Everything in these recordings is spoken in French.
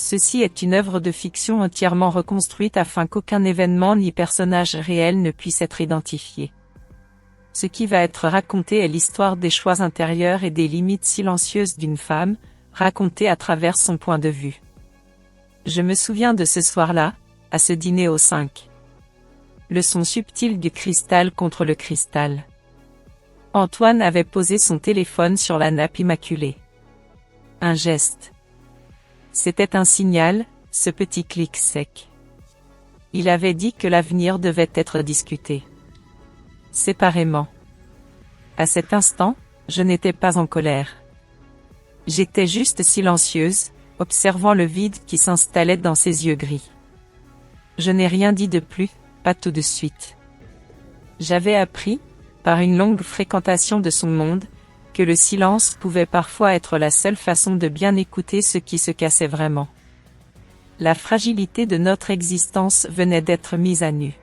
Ceci est une œuvre de fiction entièrement reconstruite afin qu'aucun événement ni personnage réel ne puisse être identifié. Ce qui va être raconté est l'histoire des choix intérieurs et des limites silencieuses d'une femme, racontée à travers son point de vue. Je me souviens de ce soir-là, à ce dîner aux 5. Le son subtil du cristal contre le cristal. Antoine avait posé son téléphone sur la nappe immaculée. Un geste. C'était un signal, ce petit clic sec. Il avait dit que l'avenir devait être discuté. Séparément. À cet instant, je n'étais pas en colère. J'étais juste silencieuse, observant le vide qui s'installait dans ses yeux gris. Je n'ai rien dit de plus, pas tout de suite. J'avais appris, par une longue fréquentation de son monde, que le silence pouvait parfois être la seule façon de bien écouter ce qui se cassait vraiment. La fragilité de notre existence venait d'être mise à nu.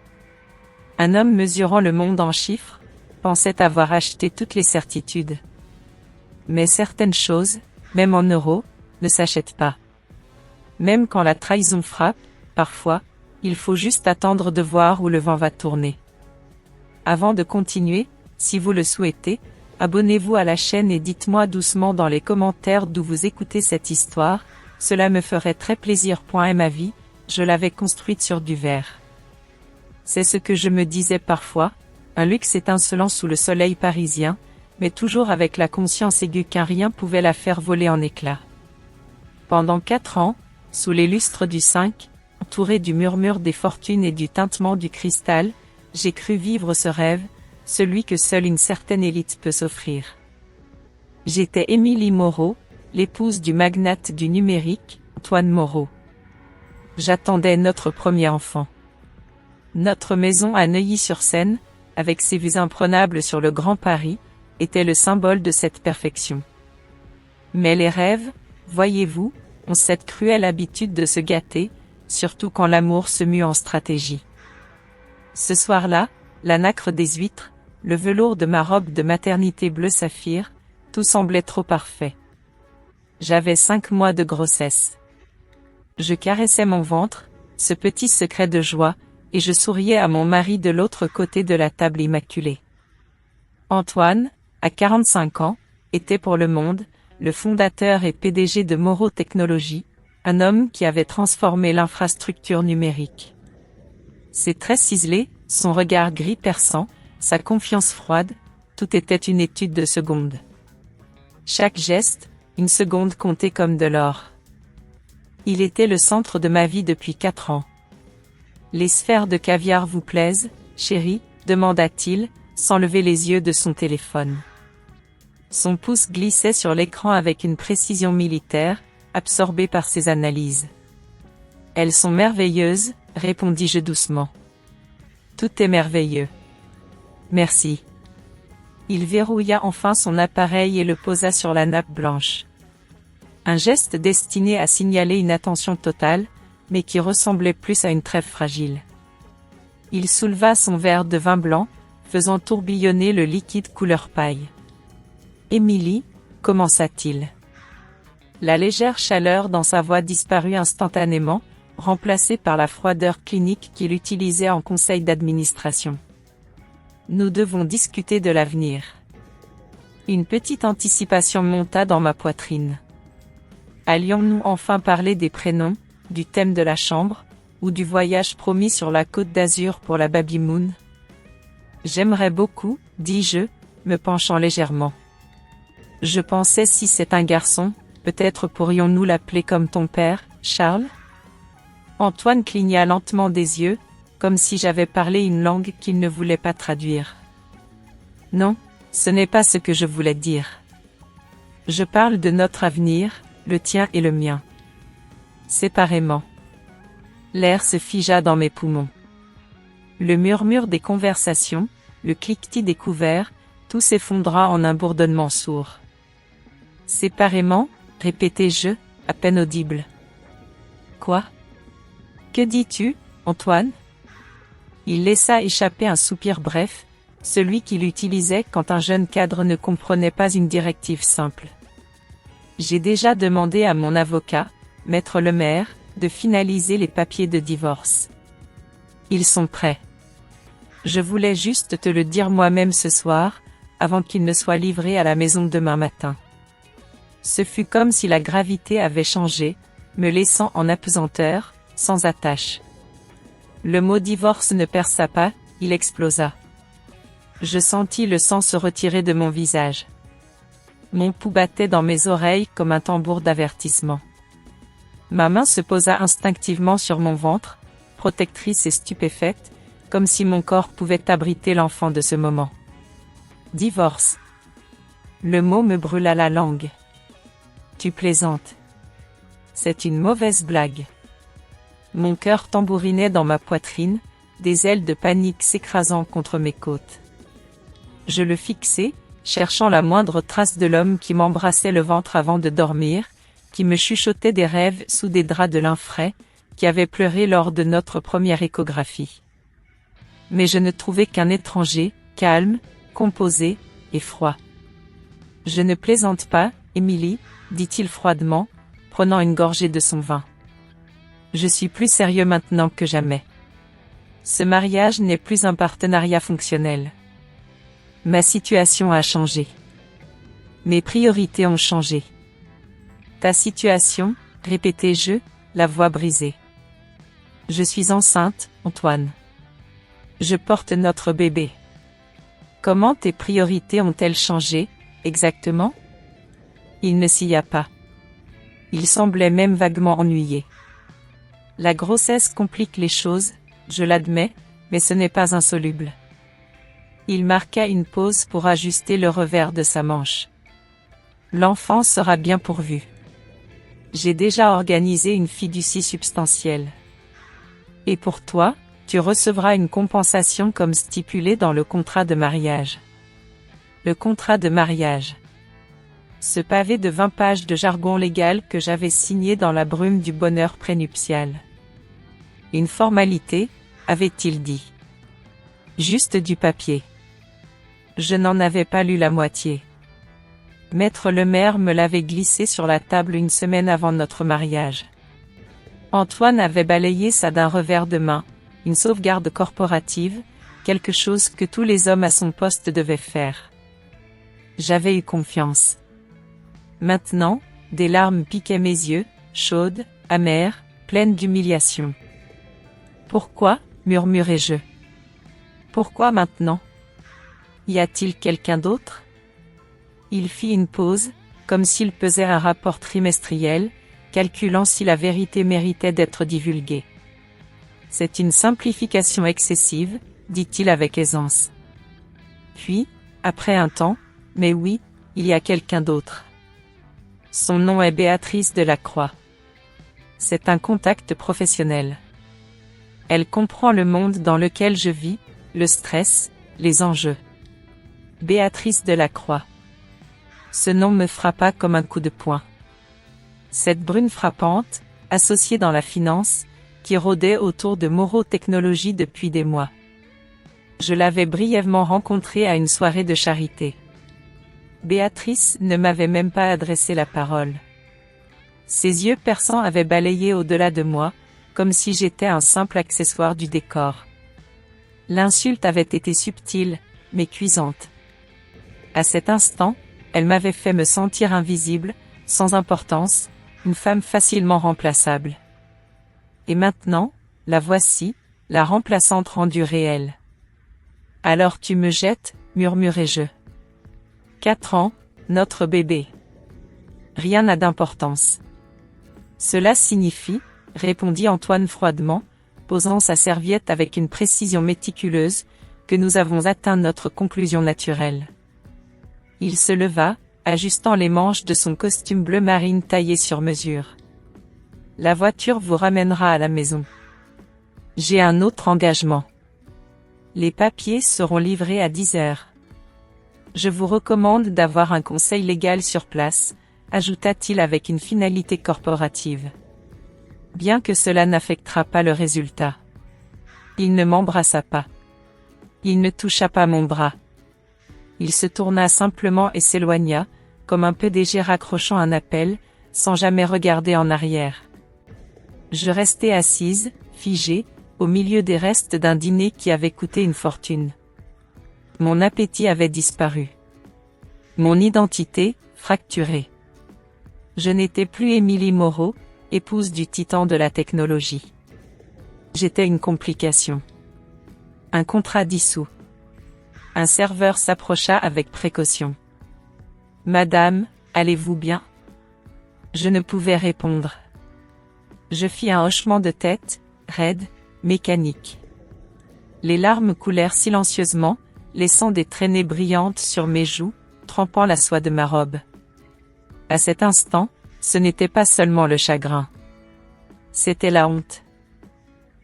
Un homme mesurant le monde en chiffres, pensait avoir acheté toutes les certitudes. Mais certaines choses, même en euros, ne s'achètent pas. Même quand la trahison frappe, parfois, il faut juste attendre de voir où le vent va tourner. Avant de continuer, si vous le souhaitez, abonnez-vous à la chaîne et dites-moi doucement dans les commentaires d'où vous écoutez cette histoire, cela me ferait très plaisir. Ma vie, je l'avais construite sur du verre. C'est ce que je me disais parfois, un luxe étincelant sous le soleil parisien, mais toujours avec la conscience aiguë qu'un rien pouvait la faire voler en éclats. Pendant 4 ans, sous les lustres du 5, entouré du murmure des fortunes et du tintement du cristal, j'ai cru vivre ce rêve, celui que seule une certaine élite peut s'offrir. J'étais Émilie Moreau, l'épouse du magnate du numérique, Antoine Moreau. J'attendais notre premier enfant. Notre maison à Neuilly-sur-Seine, avec ses vues imprenables sur le Grand Paris, était le symbole de cette perfection. Mais les rêves, voyez-vous, ont cette cruelle habitude de se gâter, surtout quand l'amour se mue en stratégie. Ce soir-là, la nacre des huîtres, le velours de ma robe de maternité bleu saphir, tout semblait trop parfait. J'avais 5 mois de grossesse. Je caressais mon ventre, ce petit secret de joie, et je souriais à mon mari de l'autre côté de la table immaculée. Antoine, à 45 ans, était pour le monde, le fondateur et PDG de Moreau Technologies, un homme qui avait transformé l'infrastructure numérique. Ses traits ciselés, son regard gris perçant, sa confiance froide, tout était une étude de seconde. Chaque geste, une seconde comptait comme de l'or. Il était le centre de ma vie depuis 4 ans. Les sphères de caviar vous plaisent, chérie, demanda-t-il, sans lever les yeux de son téléphone. Son pouce glissait sur l'écran avec une précision militaire, absorbé par ses analyses. Elles sont merveilleuses, répondis-je doucement. Tout est merveilleux. Merci. Il verrouilla enfin son appareil et le posa sur la nappe blanche. Un geste destiné à signaler une attention totale, mais qui ressemblait plus à une trêve fragile. Il souleva son verre de vin blanc, faisant tourbillonner le liquide couleur paille. « Émilie » commença-t-il. La légère chaleur dans sa voix disparut instantanément, remplacée par la froideur clinique qu'il utilisait en conseil d'administration. Nous devons discuter de l'avenir. Une petite anticipation monta dans ma poitrine. Allions-nous enfin parler des prénoms, du thème de la chambre, ou du voyage promis sur la côte d'Azur pour la Baby Moon? J'aimerais beaucoup, dis-je, me penchant légèrement. Je pensais si c'est un garçon, peut-être pourrions-nous l'appeler comme ton père, Charles? Antoine cligna lentement des yeux, comme si j'avais parlé une langue qu'il ne voulait pas traduire. Non, ce n'est pas ce que je voulais dire. Je parle de notre avenir, le tien et le mien. Séparément. L'air se figea dans mes poumons. Le murmure des conversations, le cliquetis des couverts, tout s'effondra en un bourdonnement sourd. Séparément, répétai-je, à peine audible. Quoi? Que dis-tu, Antoine? Il laissa échapper un soupir bref, celui qu'il utilisait quand un jeune cadre ne comprenait pas une directive simple. J'ai déjà demandé à mon avocat, maître Lemaire, de finaliser les papiers de divorce. Ils sont prêts. Je voulais juste te le dire moi-même ce soir, avant qu'ils ne soient livrés à la maison demain matin. Ce fut comme si la gravité avait changé, me laissant en apesanteur, sans attache. Le mot divorce ne perça pas, il explosa. Je sentis le sang se retirer de mon visage. Mon pouls battait dans mes oreilles comme un tambour d'avertissement. Ma main se posa instinctivement sur mon ventre, protectrice et stupéfaite, comme si mon corps pouvait abriter l'enfant de ce moment. Divorce. Le mot me brûla la langue. Tu plaisantes. C'est une mauvaise blague. Mon cœur tambourinait dans ma poitrine, des ailes de panique s'écrasant contre mes côtes. Je le fixais, cherchant la moindre trace de l'homme qui m'embrassait le ventre avant de dormir, qui me chuchotait des rêves sous des draps de lin frais, qui avait pleuré lors de notre première échographie. Mais je ne trouvais qu'un étranger, calme, composé, et froid. Je ne plaisante pas, Émilie, dit-il froidement, prenant une gorgée de son vin. Je suis plus sérieux maintenant que jamais. Ce mariage n'est plus un partenariat fonctionnel. Ma situation a changé. Mes priorités ont changé. Ta situation, répétai-je, la voix brisée. Je suis enceinte, Antoine. Je porte notre bébé. Comment tes priorités ont-elles changé, exactement? Il ne s'y a pas. Il semblait même vaguement ennuyé. La grossesse complique les choses, je l'admets, mais ce n'est pas insoluble. Il marqua une pause pour ajuster le revers de sa manche. L'enfant sera bien pourvu. J'ai déjà organisé une fiducie substantielle. Et pour toi, tu recevras une compensation comme stipulé dans le contrat de mariage. Le contrat de mariage. Ce pavé de 20 pages de jargon légal que j'avais signé dans la brume du bonheur prénuptial. Une formalité, avait-il dit. Juste du papier. Je n'en avais pas lu la moitié. Maître Lemaire me l'avait glissé sur la table une semaine avant notre mariage. Antoine avait balayé ça d'un revers de main, une sauvegarde corporative, quelque chose que tous les hommes à son poste devaient faire. J'avais eu confiance. Maintenant, des larmes piquaient mes yeux, chaudes, amères, pleines d'humiliation. Pourquoi, murmurai-je. Pourquoi maintenant? Y a-t-il quelqu'un d'autre? Il fit une pause, comme s'il pesait un rapport trimestriel, calculant si la vérité méritait d'être divulguée. C'est une simplification excessive, dit-il avec aisance. Puis, après un temps, mais oui, il y a quelqu'un d'autre. Son nom est Béatrice Delacroix. C'est un contact professionnel. Elle comprend le monde dans lequel je vis, le stress, les enjeux. Béatrice Delacroix. Ce nom me frappa comme un coup de poing. Cette brune frappante, associée dans la finance, qui rôdait autour de Moreau Technologies depuis des mois. Je l'avais brièvement rencontrée à une soirée de charité. Béatrice ne m'avait même pas adressé la parole. Ses yeux perçants avaient balayé au-delà de moi, comme si j'étais un simple accessoire du décor. L'insulte avait été subtile, mais cuisante. À cet instant, elle m'avait fait me sentir invisible, sans importance, une femme facilement remplaçable. Et maintenant, la voici, la remplaçante rendue réelle. Alors tu me jettes, murmurai-je. 4 ans, notre bébé. Rien n'a d'importance. Cela signifie, répondit Antoine froidement, posant sa serviette avec une précision méticuleuse, que nous avons atteint notre conclusion naturelle. Il se leva, ajustant les manches de son costume bleu marine taillé sur mesure. La voiture vous ramènera à la maison. J'ai un autre engagement. Les papiers seront livrés à 10 heures. Je vous recommande d'avoir un conseil légal sur place, ajouta-t-il avec une finalité corporative. Bien que cela n'affectera pas le résultat. Il ne m'embrassa pas. Il ne toucha pas mon bras. Il se tourna simplement et s'éloigna, comme un PDG raccrochant un appel, sans jamais regarder en arrière. Je restais assise, figée, au milieu des restes d'un dîner qui avait coûté une fortune. Mon appétit avait disparu. Mon identité, fracturée. Je n'étais plus Émilie Moreau, épouse du titan de la technologie. J'étais une complication. Un contrat dissous. Un serveur s'approcha avec précaution. « Madame, allez-vous bien ?» Je ne pouvais répondre. Je fis un hochement de tête, raide, mécanique. Les larmes coulèrent silencieusement, laissant des traînées brillantes sur mes joues, trempant la soie de ma robe. À cet instant, ce n'était pas seulement le chagrin. C'était la honte.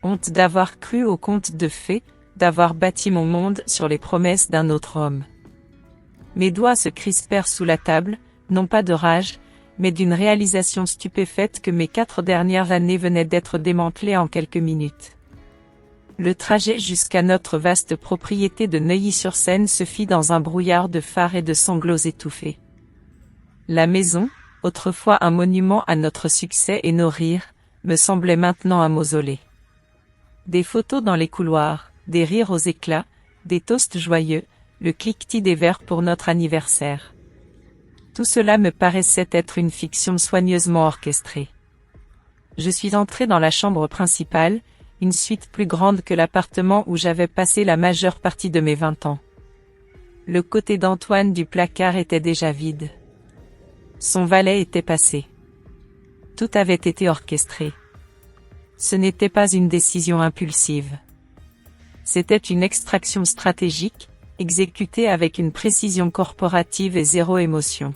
Honte d'avoir cru aux contes de fées, d'avoir bâti mon monde sur les promesses d'un autre homme. Mes doigts se crispèrent sous la table, non pas de rage, mais d'une réalisation stupéfaite que mes 4 dernières années venaient d'être démantelées en quelques minutes. Le trajet jusqu'à notre vaste propriété de Neuilly-sur-Seine se fit dans un brouillard de phares et de sanglots étouffés. La maison, autrefois un monument à notre succès et nos rires, me semblait maintenant un mausolée. Des photos dans les couloirs, des rires aux éclats, des toasts joyeux, le cliquetis des verres pour notre anniversaire. Tout cela me paraissait être une fiction soigneusement orchestrée. Je suis entrée dans la chambre principale, une suite plus grande que l'appartement où j'avais passé la majeure partie de mes 20 ans. Le côté d'Antoine du placard était déjà vide. Son valet était passé. Tout avait été orchestré. Ce n'était pas une décision impulsive. C'était une extraction stratégique, exécutée avec une précision corporative et zéro émotion.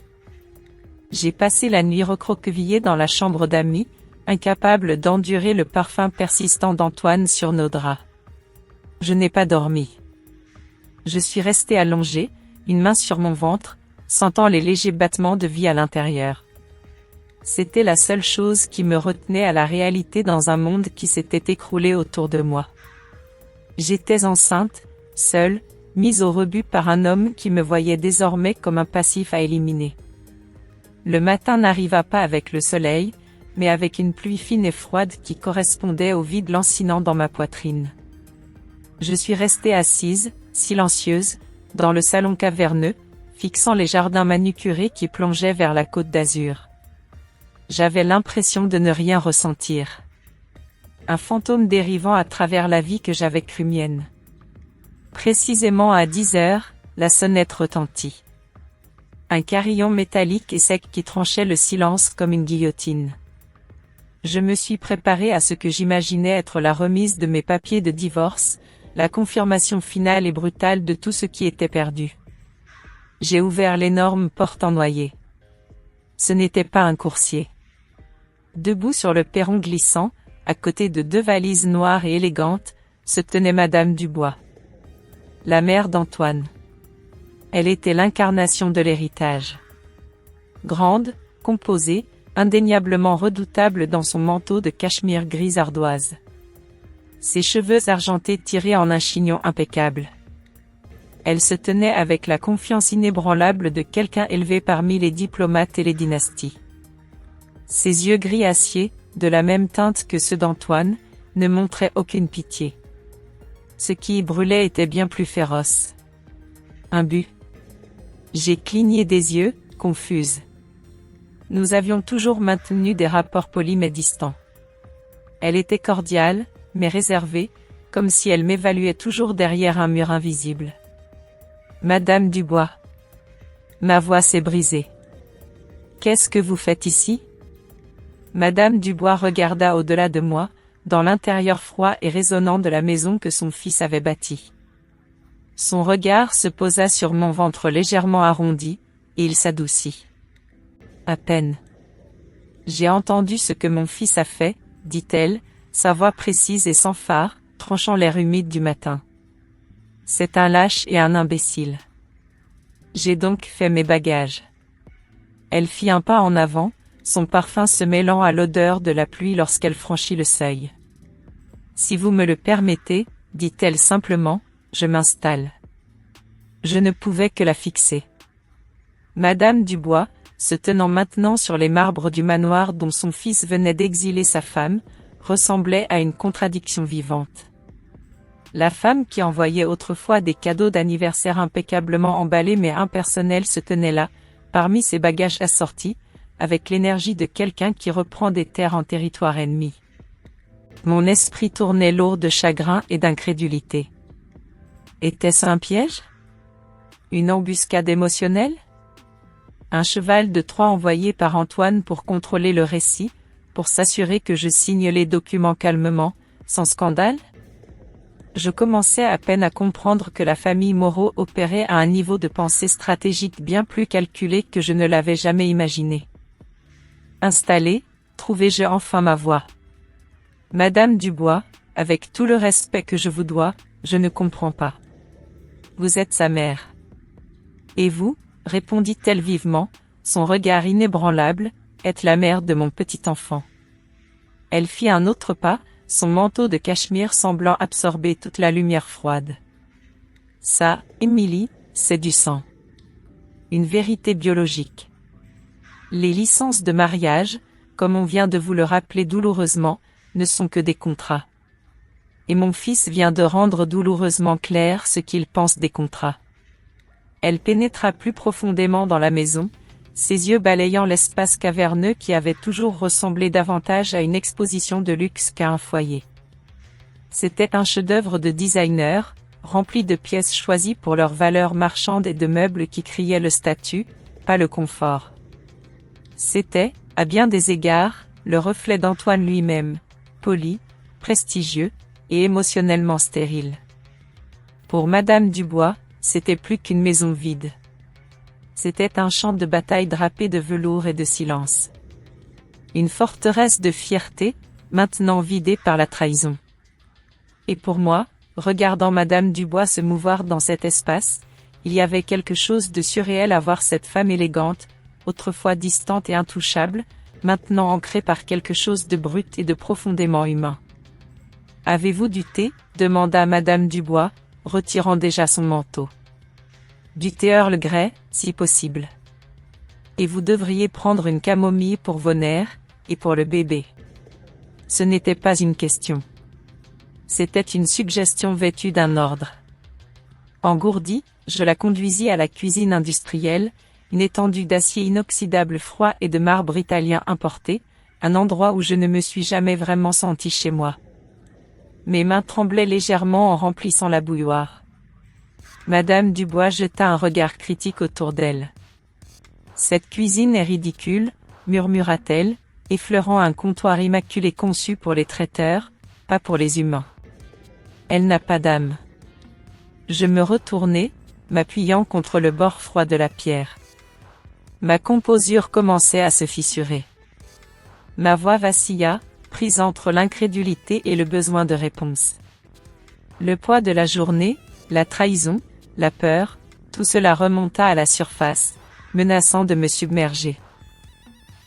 J'ai passé la nuit recroquevillée dans la chambre d'amis, incapable d'endurer le parfum persistant d'Antoine sur nos draps. Je n'ai pas dormi. Je suis restée allongée, une main sur mon ventre, sentant les légers battements de vie à l'intérieur. C'était la seule chose qui me retenait à la réalité dans un monde qui s'était écroulé autour de moi. J'étais enceinte, seule, mise au rebut par un homme qui me voyait désormais comme un passif à éliminer. Le matin n'arriva pas avec le soleil, mais avec une pluie fine et froide qui correspondait au vide lancinant dans ma poitrine. Je suis restée assise, silencieuse, dans le salon caverneux, fixant les jardins manucurés qui plongeaient vers la Côte d'Azur. J'avais l'impression de ne rien ressentir. Un fantôme dérivant à travers la vie que j'avais crue mienne. Précisément à 10 heures, la sonnette retentit. Un carillon métallique et sec qui tranchait le silence comme une guillotine. Je me suis préparée à ce que j'imaginais être la remise de mes papiers de divorce, la confirmation finale et brutale de tout ce qui était perdu. J'ai ouvert l'énorme porte en noyer. Ce n'était pas un coursier. Debout sur le perron glissant, à côté de 2 valises noires et élégantes, se tenait Madame Dubois. La mère d'Antoine. Elle était l'incarnation de l'héritage. Grande, composée, indéniablement redoutable dans son manteau de cachemire gris ardoise. Ses cheveux argentés tirés en un chignon impeccable. Elle se tenait avec la confiance inébranlable de quelqu'un élevé parmi les diplomates et les dynasties. Ses yeux gris acier, de la même teinte que ceux d'Antoine, ne montraient aucune pitié. Ce qui y brûlait était bien plus féroce. Un but. J'ai cligné des yeux, confuse. Nous avions toujours maintenu des rapports polis mais distants. Elle était cordiale, mais réservée, comme si elle m'évaluait toujours derrière un mur invisible. Madame Dubois. Ma voix s'est brisée. Qu'est-ce que vous faites ici? Madame Dubois regarda au-delà de moi, dans l'intérieur froid et résonnant de la maison que son fils avait bâtie. Son regard se posa sur mon ventre légèrement arrondi, et il s'adoucit. À peine. J'ai entendu ce que mon fils a fait, dit-elle, sa voix précise et sans phare, tranchant l'air humide du matin. C'est un lâche et un imbécile. J'ai donc fait mes bagages. Elle fit un pas en avant, son parfum se mêlant à l'odeur de la pluie lorsqu'elle franchit le seuil. Si vous me le permettez, dit-elle simplement, je m'installe. Je ne pouvais que la fixer. Madame Dubois, se tenant maintenant sur les marbres du manoir dont son fils venait d'exiler sa femme, ressemblait à une contradiction vivante. La femme qui envoyait autrefois des cadeaux d'anniversaire impeccablement emballés mais impersonnels se tenait là, parmi ses bagages assortis, avec l'énergie de quelqu'un qui reprend des terres en territoire ennemi. Mon esprit tournait lourd de chagrin et d'incrédulité. Était-ce un piège? Une embuscade émotionnelle? Un cheval de Troie envoyé par Antoine pour contrôler le récit, pour s'assurer que je signe les documents calmement, sans scandale? Je commençais à peine à comprendre que la famille Moreau opérait à un niveau de pensée stratégique bien plus calculé que je ne l'avais jamais imaginé. Installée, trouvai-je enfin ma voie. Madame Dubois, avec tout le respect que je vous dois, je ne comprends pas. Vous êtes sa mère. Et vous, répondit-elle vivement, son regard inébranlable, êtes la mère de mon petit enfant. Elle fit un autre pas, son manteau de cachemire semblant absorber toute la lumière froide. Ça, Émilie, c'est du sang. Une vérité biologique. Les licences de mariage, comme on vient de vous le rappeler douloureusement, ne sont que des contrats. Et mon fils vient de rendre douloureusement clair ce qu'il pense des contrats. Elle pénétra plus profondément dans la maison, ses yeux balayant l'espace caverneux qui avait toujours ressemblé davantage à une exposition de luxe qu'à un foyer. C'était un chef-d'œuvre de designer, rempli de pièces choisies pour leur valeur marchande et de meubles qui criaient le statut, pas le confort. C'était, à bien des égards, le reflet d'Antoine lui-même, poli, prestigieux, et émotionnellement stérile. Pour Madame Dubois, c'était plus qu'une maison vide. C'était un champ de bataille drapé de velours et de silence. Une forteresse de fierté, maintenant vidée par la trahison. Et pour moi, regardant Madame Dubois se mouvoir dans cet espace, il y avait quelque chose de surréel à voir cette femme élégante, autrefois distante et intouchable, maintenant ancrée par quelque chose de brut et de profondément humain. « Avez-vous du thé ?» demanda Madame Dubois, retirant déjà son manteau. « Du thé Earl Grey, si possible. Et vous devriez prendre une camomille pour vos nerfs, et pour le bébé. » Ce n'était pas une question. C'était une suggestion vêtue d'un ordre. Engourdie, je la conduisis à la cuisine industrielle, une étendue d'acier inoxydable froid et de marbre italien importé, un endroit où je ne me suis jamais vraiment senti chez moi. Mes mains tremblaient légèrement en remplissant la bouilloire. Madame Dubois jeta un regard critique autour d'elle. « Cette cuisine est ridicule, » murmura-t-elle, effleurant un comptoir immaculé conçu pour les traiteurs, pas pour les humains. Elle n'a pas d'âme. Je me retournai, m'appuyant contre le bord froid de la pierre. Ma composure commençait à se fissurer. Ma voix vacilla, prise entre l'incrédulité et le besoin de réponse. Le poids de la journée, la trahison, la peur, tout cela remonta à la surface, menaçant de me submerger.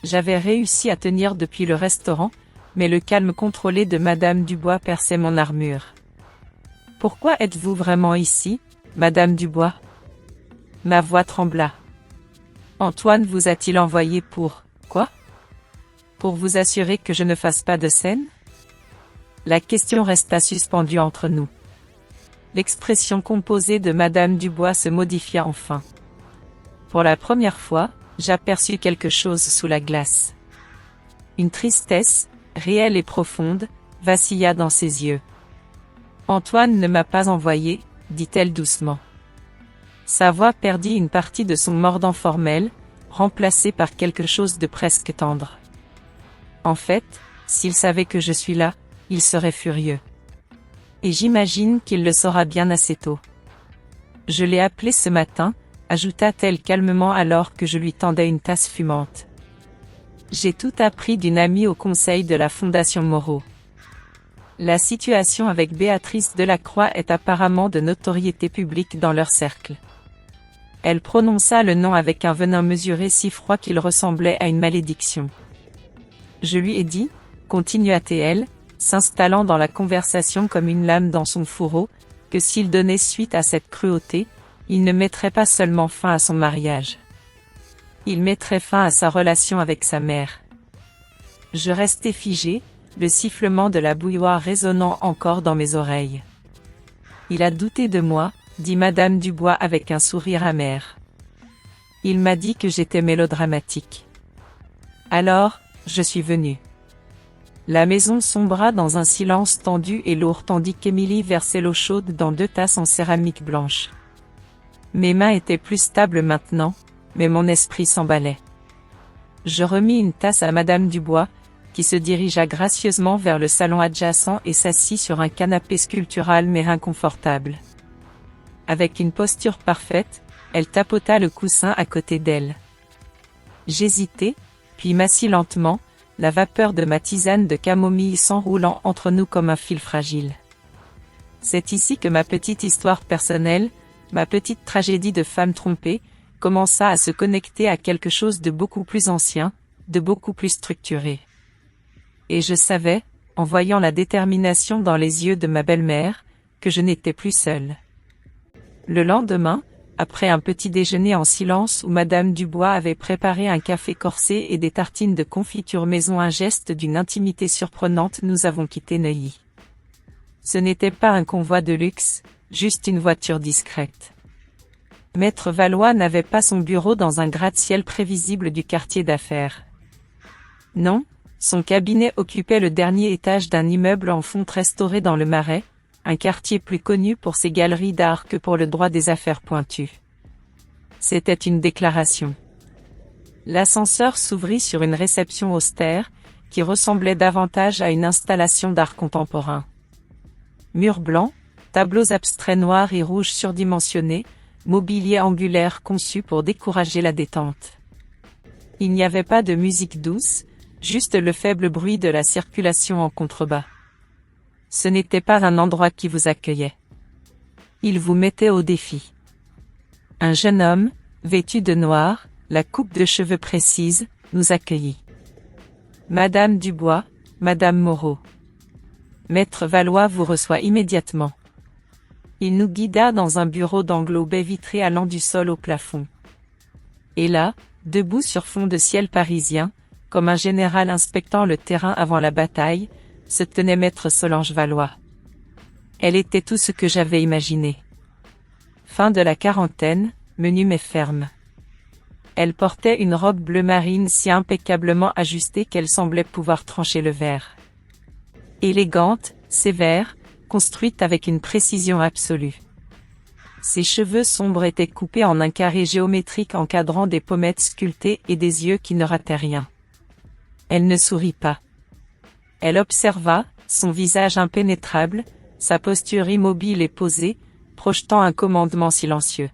J'avais réussi à tenir depuis le restaurant, mais le calme contrôlé de Madame Dubois perçait mon armure. « Pourquoi êtes-vous vraiment ici, Madame Dubois ?» Ma voix trembla. « Antoine vous a-t-il envoyé pour, quoi ? Pour vous assurer que je ne fasse pas de scène ?» La question resta suspendue entre nous. L'expression composée de Madame Dubois se modifia enfin. Pour la première fois, j'aperçus quelque chose sous la glace. Une tristesse, réelle et profonde, vacilla dans ses yeux. « Antoine ne m'a pas envoyé, » dit-elle doucement. Sa voix perdit une partie de son mordant formel, remplacée par quelque chose de presque tendre. En fait, s'il savait que je suis là, il serait furieux. Et j'imagine qu'il le saura bien assez tôt. Je l'ai appelé ce matin, ajouta-t-elle calmement alors que je lui tendais une tasse fumante. J'ai tout appris d'une amie au conseil de la Fondation Moreau. La situation avec Béatrice Delacroix est apparemment de notoriété publique dans leur cercle. Elle prononça le nom avec un venin mesuré si froid qu'il ressemblait à une malédiction. Je lui ai dit, continua-t-elle, s'installant dans la conversation comme une lame dans son fourreau, que s'il donnait suite à cette cruauté, il ne mettrait pas seulement fin à son mariage. Il mettrait fin à sa relation avec sa mère. Je restai figé, le sifflement de la bouilloire résonnant encore dans mes oreilles. Il a douté de moi, dit Madame Dubois avec un sourire amer. Il m'a dit que j'étais mélodramatique. Alors, je suis venue. La maison sombra dans un silence tendu et lourd tandis qu'Émilie versait l'eau chaude dans 2 tasses en céramique blanche. Mes mains étaient plus stables maintenant, mais mon esprit s'emballait. Je remis une tasse à Madame Dubois, qui se dirigea gracieusement vers le salon adjacent et s'assit sur un canapé sculptural mais inconfortable. Avec une posture parfaite, elle tapota le coussin à côté d'elle. J'hésitai, puis m'assis lentement, la vapeur de ma tisane de camomille s'enroulant entre nous comme un fil fragile. C'est ici que ma petite histoire personnelle, ma petite tragédie de femme trompée, commença à se connecter à quelque chose de beaucoup plus ancien, de beaucoup plus structuré. Et je savais, en voyant la détermination dans les yeux de ma belle-mère, que je n'étais plus seule. Le lendemain, après un petit déjeuner en silence où Madame Dubois avait préparé un café corsé et des tartines de confiture maison, un geste d'une intimité surprenante, nous avons quitté Neuilly. Ce n'était pas un convoi de luxe, juste une voiture discrète. Maître Valois n'avait pas son bureau dans un gratte-ciel prévisible du quartier d'affaires. Non, son cabinet occupait le dernier étage d'un immeuble en fonte restauré dans le Marais, un quartier plus connu pour ses galeries d'art que pour le droit des affaires pointues. C'était une déclaration. L'ascenseur s'ouvrit sur une réception austère, qui ressemblait davantage à une installation d'art contemporain. Murs blancs, tableaux abstraits noirs et rouges surdimensionnés, mobilier angulaire conçu pour décourager la détente. Il n'y avait pas de musique douce, juste le faible bruit de la circulation en contrebas. Ce n'était pas un endroit qui vous accueillait. Il vous mettait au défi. Un jeune homme, vêtu de noir, la coupe de cheveux précise, nous accueillit. Madame Dubois, Madame Moreau. Maître Valois vous reçoit immédiatement. Il nous guida dans un bureau d'angle aux baies vitrées allant du sol au plafond. Et là, debout sur fond de ciel parisien, comme un général inspectant le terrain avant la bataille, se tenait Maître Solange Valois. Elle était tout ce que j'avais imaginé. Fin de la quarantaine, menue mais ferme. Elle portait une robe bleu marine si impeccablement ajustée qu'elle semblait pouvoir trancher le verre. Élégante, sévère, construite avec une précision absolue. Ses cheveux sombres étaient coupés en un carré géométrique encadrant des pommettes sculptées et des yeux qui ne rataient rien. Elle ne sourit pas. Elle observa, son visage impénétrable, sa posture immobile et posée, projetant un commandement silencieux.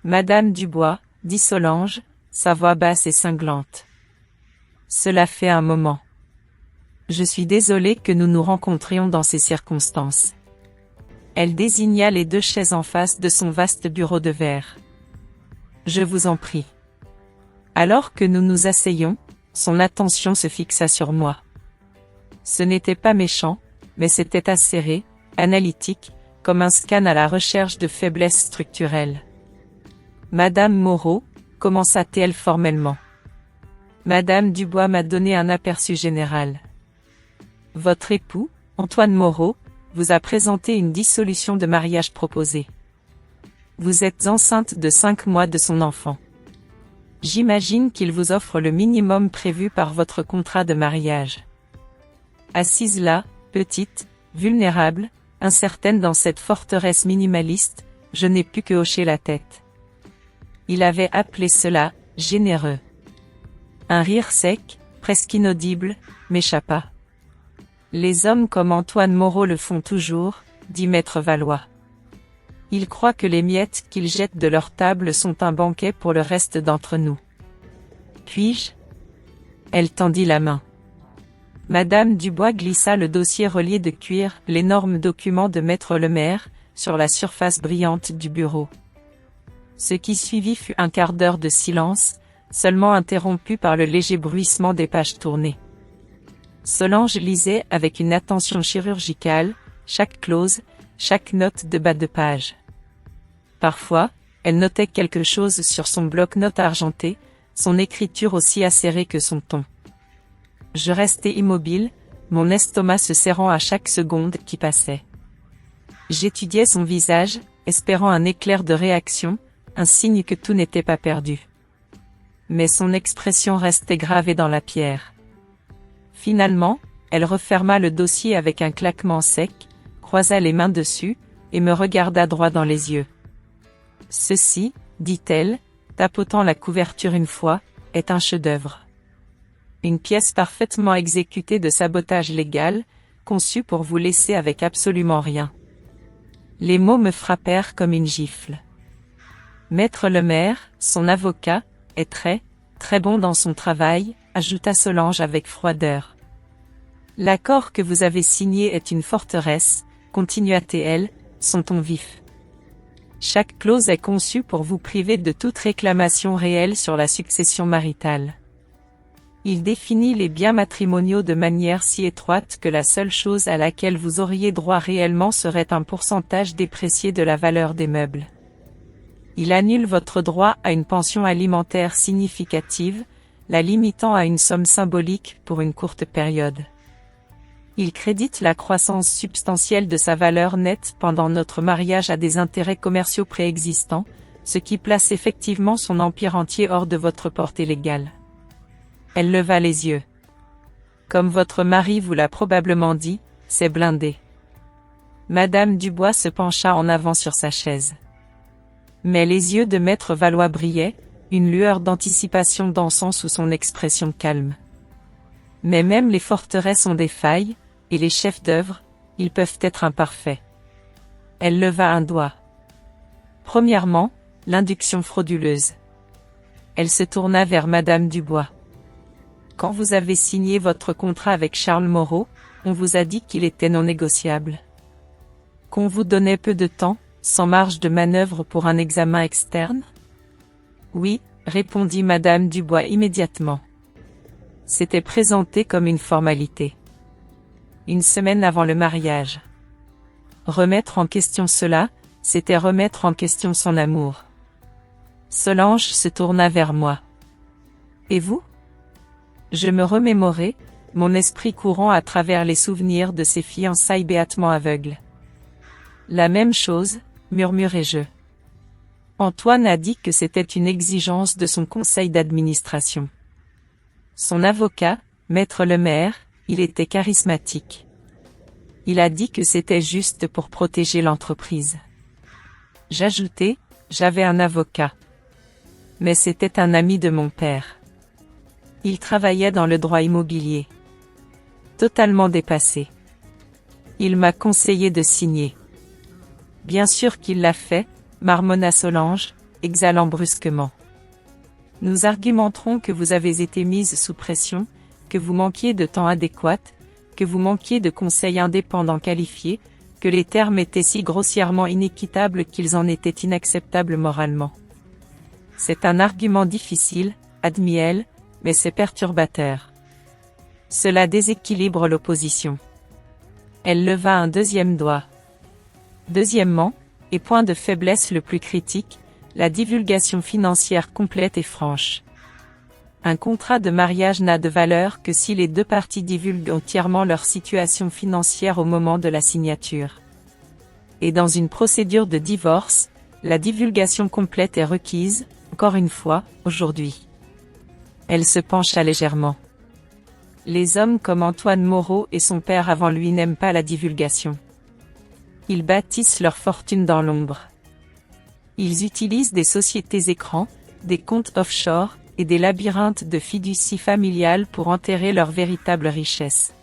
Madame Dubois, dit Solange, sa voix basse et cinglante. Cela fait un moment. Je suis désolée que nous nous rencontrions dans ces circonstances. Elle désigna les 2 chaises en face de son vaste bureau de verre. Je vous en prie. Alors que nous nous asseyions, son attention se fixa sur moi. Ce n'était pas méchant, mais c'était acéré, analytique, comme un scan à la recherche de faiblesses structurelles. Madame Moreau, commença-t-elle formellement. Madame Dubois m'a donné un aperçu général. Votre époux, Antoine Moreau, vous a présenté une dissolution de mariage proposée. Vous êtes enceinte de 5 mois de son enfant. J'imagine qu'il vous offre le minimum prévu par votre contrat de mariage. Assise là, petite, vulnérable, incertaine dans cette forteresse minimaliste, je n'ai pu que hocher la tête. Il avait appelé cela « généreux ». Un rire sec, presque inaudible, m'échappa. Les hommes comme Antoine Moreau le font toujours, dit Maître Valois. Ils croient que les miettes qu'ils jettent de leur table sont un banquet pour le reste d'entre nous. Puis-je ? Elle tendit la main. Madame Dubois glissa le dossier relié de cuir, l'énorme document de Maître Lemaire, sur la surface brillante du bureau. Ce qui suivit fut un quart d'heure de silence, seulement interrompu par le léger bruissement des pages tournées. Solange lisait avec une attention chirurgicale, chaque clause, chaque note de bas de page. Parfois, elle notait quelque chose sur son bloc-notes argenté, son écriture aussi acérée que son ton. Je restai immobile, mon estomac se serrant à chaque seconde qui passait. J'étudiais son visage, espérant un éclair de réaction, un signe que tout n'était pas perdu. Mais son expression restait gravée dans la pierre. Finalement, elle referma le dossier avec un claquement sec, croisa les mains dessus, et me regarda droit dans les yeux. « Ceci, dit-elle, tapotant la couverture une fois, est un chef-d'œuvre. Une pièce parfaitement exécutée de sabotage légal, conçue pour vous laisser avec absolument rien. » Les mots me frappèrent comme une gifle. Maître Lemaire, son avocat, est très bon dans son travail, ajouta Solange avec froideur. L'accord que vous avez signé est une forteresse, continua-t-elle, son ton vif. Chaque clause est conçue pour vous priver de toute réclamation réelle sur la succession maritale. Il définit les biens matrimoniaux de manière si étroite que la seule chose à laquelle vous auriez droit réellement serait un pourcentage déprécié de la valeur des meubles. Il annule votre droit à une pension alimentaire significative, la limitant à une somme symbolique pour une courte période. Il crédite la croissance substantielle de sa valeur nette pendant notre mariage à des intérêts commerciaux préexistants, ce qui place effectivement son empire entier hors de votre portée légale. Elle leva les yeux. Comme votre mari vous l'a probablement dit, c'est blindé. Madame Dubois se pencha en avant sur sa chaise. Mais les yeux de Maître Valois brillaient, une lueur d'anticipation dansant sous son expression calme. Mais même les forteresses ont des failles, et les chefs d'œuvre, ils peuvent être imparfaits. Elle leva un doigt. Premièrement, l'induction frauduleuse. Elle se tourna vers Madame Dubois. Quand vous avez signé votre contrat avec Charles Moreau, on vous a dit qu'il était non négociable. Qu'on vous donnait peu de temps, sans marge de manœuvre pour un examen externe? Oui, répondit Madame Dubois immédiatement. C'était présenté comme une formalité. Une semaine avant le mariage. Remettre en question cela, c'était remettre en question son amour. Solange se tourna vers moi. Et vous? Je me remémorai, mon esprit courant à travers les souvenirs de ces fiançailles béatement aveugles. La même chose, murmurai-je. Antoine a dit que c'était une exigence de son conseil d'administration. Son avocat, Maître Lemaire, il était charismatique. Il a dit que c'était juste pour protéger l'entreprise. J'ajoutai, j'avais un avocat. Mais c'était un ami de mon père. Il travaillait dans le droit immobilier. Totalement dépassé. Il m'a conseillé de signer. Bien sûr qu'il l'a fait, marmonna Solange, exhalant brusquement. Nous argumenterons que vous avez été mise sous pression, que vous manquiez de temps adéquat, que vous manquiez de conseils indépendants qualifiés, que les termes étaient si grossièrement inéquitables qu'ils en étaient inacceptables moralement. C'est un argument difficile, admit elle, mais c'est perturbateur. Cela déséquilibre l'opposition. Elle leva un deuxième doigt. Deuxièmement, et point de faiblesse le plus critique, la divulgation financière complète et franche. Un contrat de mariage n'a de valeur que si les deux parties divulguent entièrement leur situation financière au moment de la signature. Et dans une procédure de divorce, la divulgation complète est requise, encore une fois, aujourd'hui. Elle se pencha légèrement. Les hommes comme Antoine Moreau et son père avant lui n'aiment pas la divulgation. Ils bâtissent leur fortune dans l'ombre. Ils utilisent des sociétés écrans, des comptes offshore, et des labyrinthes de fiducie familiale pour enterrer leur véritable richesse.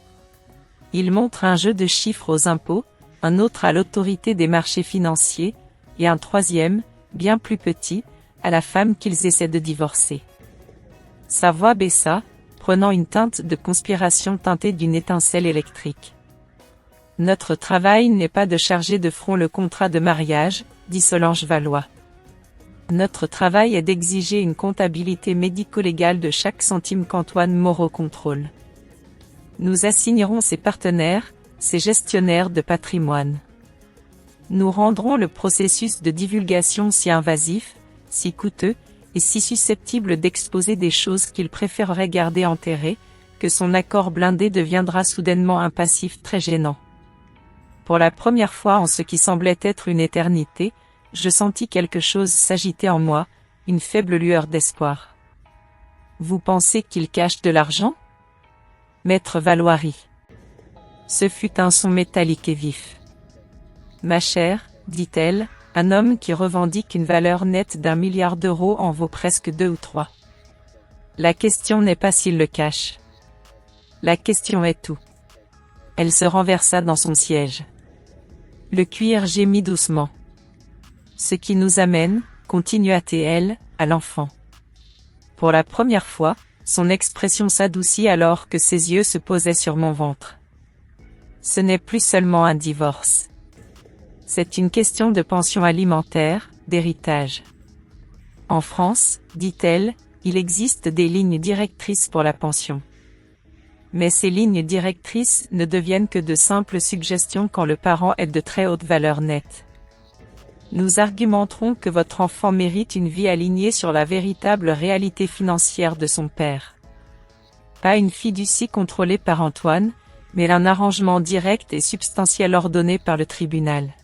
Ils montrent un jeu de chiffres aux impôts, un autre à l'autorité des marchés financiers, et un troisième, bien plus petit, à la femme qu'ils essaient de divorcer. Sa voix baissa, prenant une teinte de conspiration teintée d'une étincelle électrique. Notre travail n'est pas de charger de front le contrat de mariage, dit Solange Valois. Notre travail est d'exiger une comptabilité médico-légale de chaque centime qu'Antoine Moreau contrôle. Nous assignerons ses partenaires, ses gestionnaires de patrimoine. Nous rendrons le processus de divulgation si invasif, si coûteux, et si susceptible d'exposer des choses qu'ils préféreraient garder enterrées, que son accord blindé deviendra soudainement un passif très gênant. Pour la première fois en ce qui semblait être une éternité, je sentis quelque chose s'agiter en moi, une faible lueur d'espoir. Vous pensez qu'il cache de l'argent? Maître Valoiry. Ce fut un son métallique et vif. Ma chère, dit-elle, un homme qui revendique une valeur nette d'1 milliard d'euros en vaut presque 2 ou 3. La question n'est pas s'il le cache. La question est où. Elle se renversa dans son siège. Le cuir gémit doucement. Ce qui nous amène, continua-t-elle, à l'enfant. Pour la première fois, son expression s'adoucit alors que ses yeux se posaient sur mon ventre. Ce n'est plus seulement un divorce. C'est une question de pension alimentaire, d'héritage. En France, dit-elle, il existe des lignes directrices pour la pension. Mais ces lignes directrices ne deviennent que de simples suggestions quand le parent est de très haute valeur nette. Nous argumenterons que votre enfant mérite une vie alignée sur la véritable réalité financière de son père. Pas une fiducie contrôlée par Antoine, mais un arrangement direct et substantiel ordonné par le tribunal.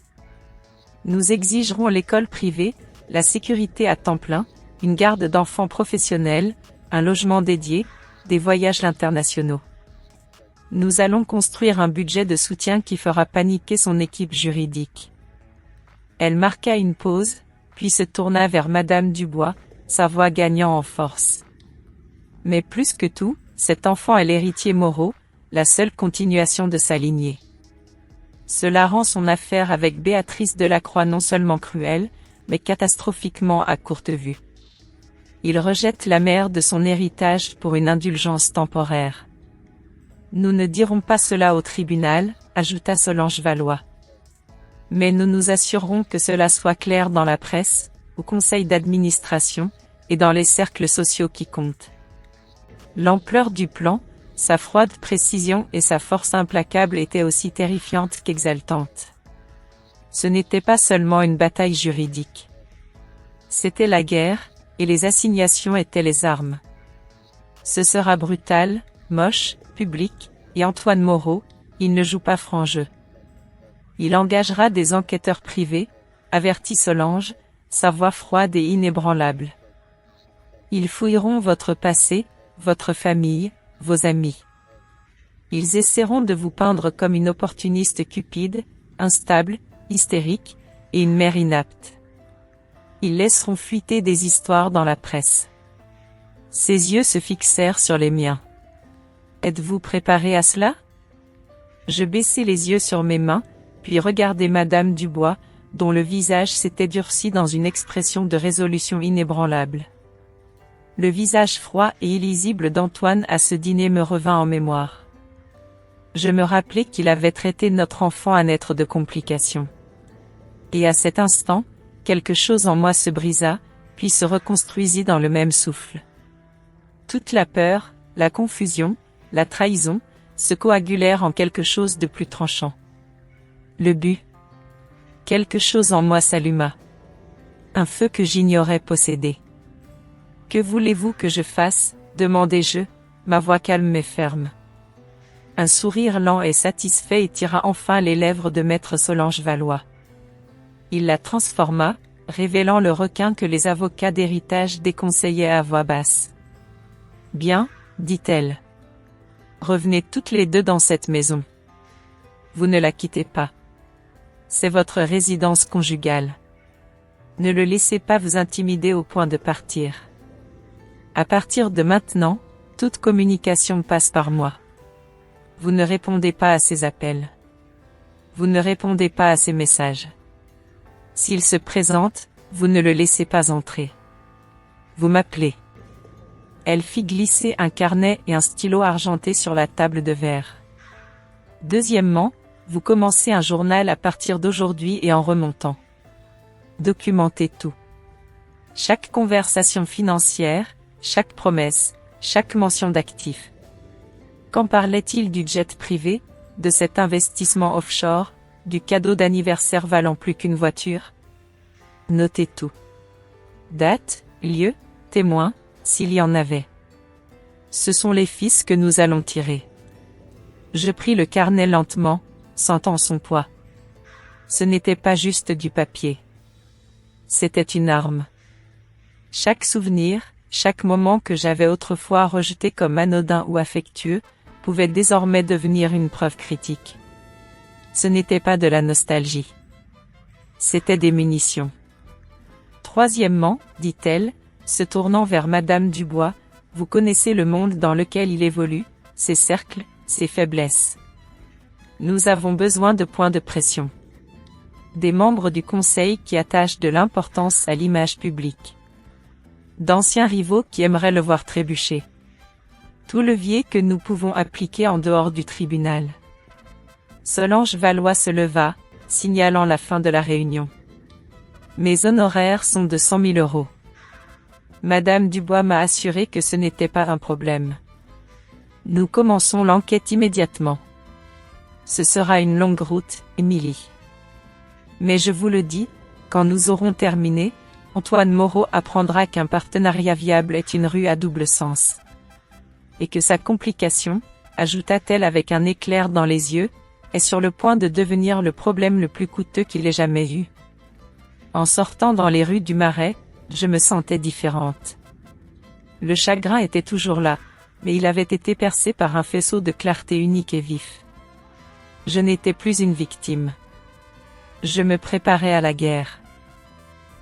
Nous exigerons l'école privée, la sécurité à temps plein, une garde d'enfants professionnelle, un logement dédié, des voyages internationaux. Nous allons construire un budget de soutien qui fera paniquer son équipe juridique. Elle marqua une pause, puis se tourna vers Madame Dubois, sa voix gagnant en force. Mais plus que tout, cet enfant est l'héritier Moreau, la seule continuation de sa lignée. Cela rend son affaire avec Béatrice Delacroix non seulement cruelle, mais catastrophiquement à courte vue. Il rejette la mère de son héritage pour une indulgence temporaire. Nous ne dirons pas cela au tribunal, ajouta Solange Valois. Mais nous nous assurerons que cela soit clair dans la presse, au conseil d'administration, et dans les cercles sociaux qui comptent. L'ampleur du plan, sa froide précision et sa force implacable étaient aussi terrifiantes qu'exaltantes. Ce n'était pas seulement une bataille juridique. C'était la guerre, et les assignations étaient les armes. Ce sera brutal, moche, public, et Antoine Moreau, il ne joue pas franc jeu. Il engagera des enquêteurs privés, avertit Solange, sa voix froide et inébranlable. Ils fouilleront votre passé, votre famille, vos amis. Ils essaieront de vous peindre comme une opportuniste cupide, instable, hystérique, et une mère inapte. Ils laisseront fuiter des histoires dans la presse. Ses yeux se fixèrent sur les miens. Êtes-vous préparé à cela? Je baissai les yeux sur mes mains, puis regardai Madame Dubois, dont le visage s'était durci dans une expression de résolution inébranlable. Le visage froid et illisible d'Antoine à ce dîner me revint en mémoire. Je me rappelai qu'il avait traité notre enfant un être de complication. Et à cet instant, quelque chose en moi se brisa, puis se reconstruisit dans le même souffle. Toute la peur, la confusion, la trahison, se coagulèrent en quelque chose de plus tranchant. Le but. Quelque chose en moi s'alluma. Un feu que j'ignorais posséder. Que voulez-vous que je fasse? Demandai-je, ma voix calme mais ferme. Un sourire lent et satisfait étira enfin les lèvres de maître Solange Valois. Il la transforma, révélant le requin que les avocats d'héritage déconseillaient à voix basse. Bien, dit-elle. Revenez toutes les deux dans cette maison. Vous ne la quittez pas. C'est votre résidence conjugale. Ne le laissez pas vous intimider au point de partir. À partir de maintenant, toute communication passe par moi. Vous ne répondez pas à ses appels. Vous ne répondez pas à ses messages. S'il se présente, vous ne le laissez pas entrer. Vous m'appelez. Elle fit glisser un carnet et un stylo argenté sur la table de verre. Deuxièmement, vous commencez un journal à partir d'aujourd'hui et en remontant. Documentez tout. Chaque conversation financière, chaque promesse, chaque mention d'actifs. Quand parlait-il du jet privé, de cet investissement offshore, du cadeau d'anniversaire valant plus qu'une voiture? Notez tout. Date, lieu, témoin, s'il y en avait. Ce sont les fils que nous allons tirer. Je pris le carnet lentement, sentant son poids. Ce n'était pas juste du papier. C'était une arme. Chaque souvenir, chaque moment que j'avais autrefois rejeté comme anodin ou affectueux, pouvait désormais devenir une preuve critique. Ce n'était pas de la nostalgie. C'était des munitions. Troisièmement, dit-elle, se tournant vers Madame Dubois, vous connaissez le monde dans lequel il évolue, ses cercles, ses faiblesses. Nous avons besoin de points de pression. Des membres du Conseil qui attachent de l'importance à l'image publique. D'anciens rivaux qui aimeraient le voir trébucher. Tout levier que nous pouvons appliquer en dehors du tribunal. Solange Valois se leva, signalant la fin de la réunion. Mes honoraires sont de 100 000 €. Madame Dubois m'a assuré que ce n'était pas un problème. Nous commençons l'enquête immédiatement. Ce sera une longue route, Émilie. Mais je vous le dis, quand nous aurons terminé, Antoine Moreau apprendra qu'un partenariat viable est une rue à double sens. Et que sa complication, ajouta-t-elle avec un éclair dans les yeux, est sur le point de devenir le problème le plus coûteux qu'il ait jamais eu. En sortant dans les rues du Marais, je me sentais différente. Le chagrin était toujours là, mais il avait été percé par un faisceau de clarté unique et vif. Je n'étais plus une victime. Je me préparais à la guerre.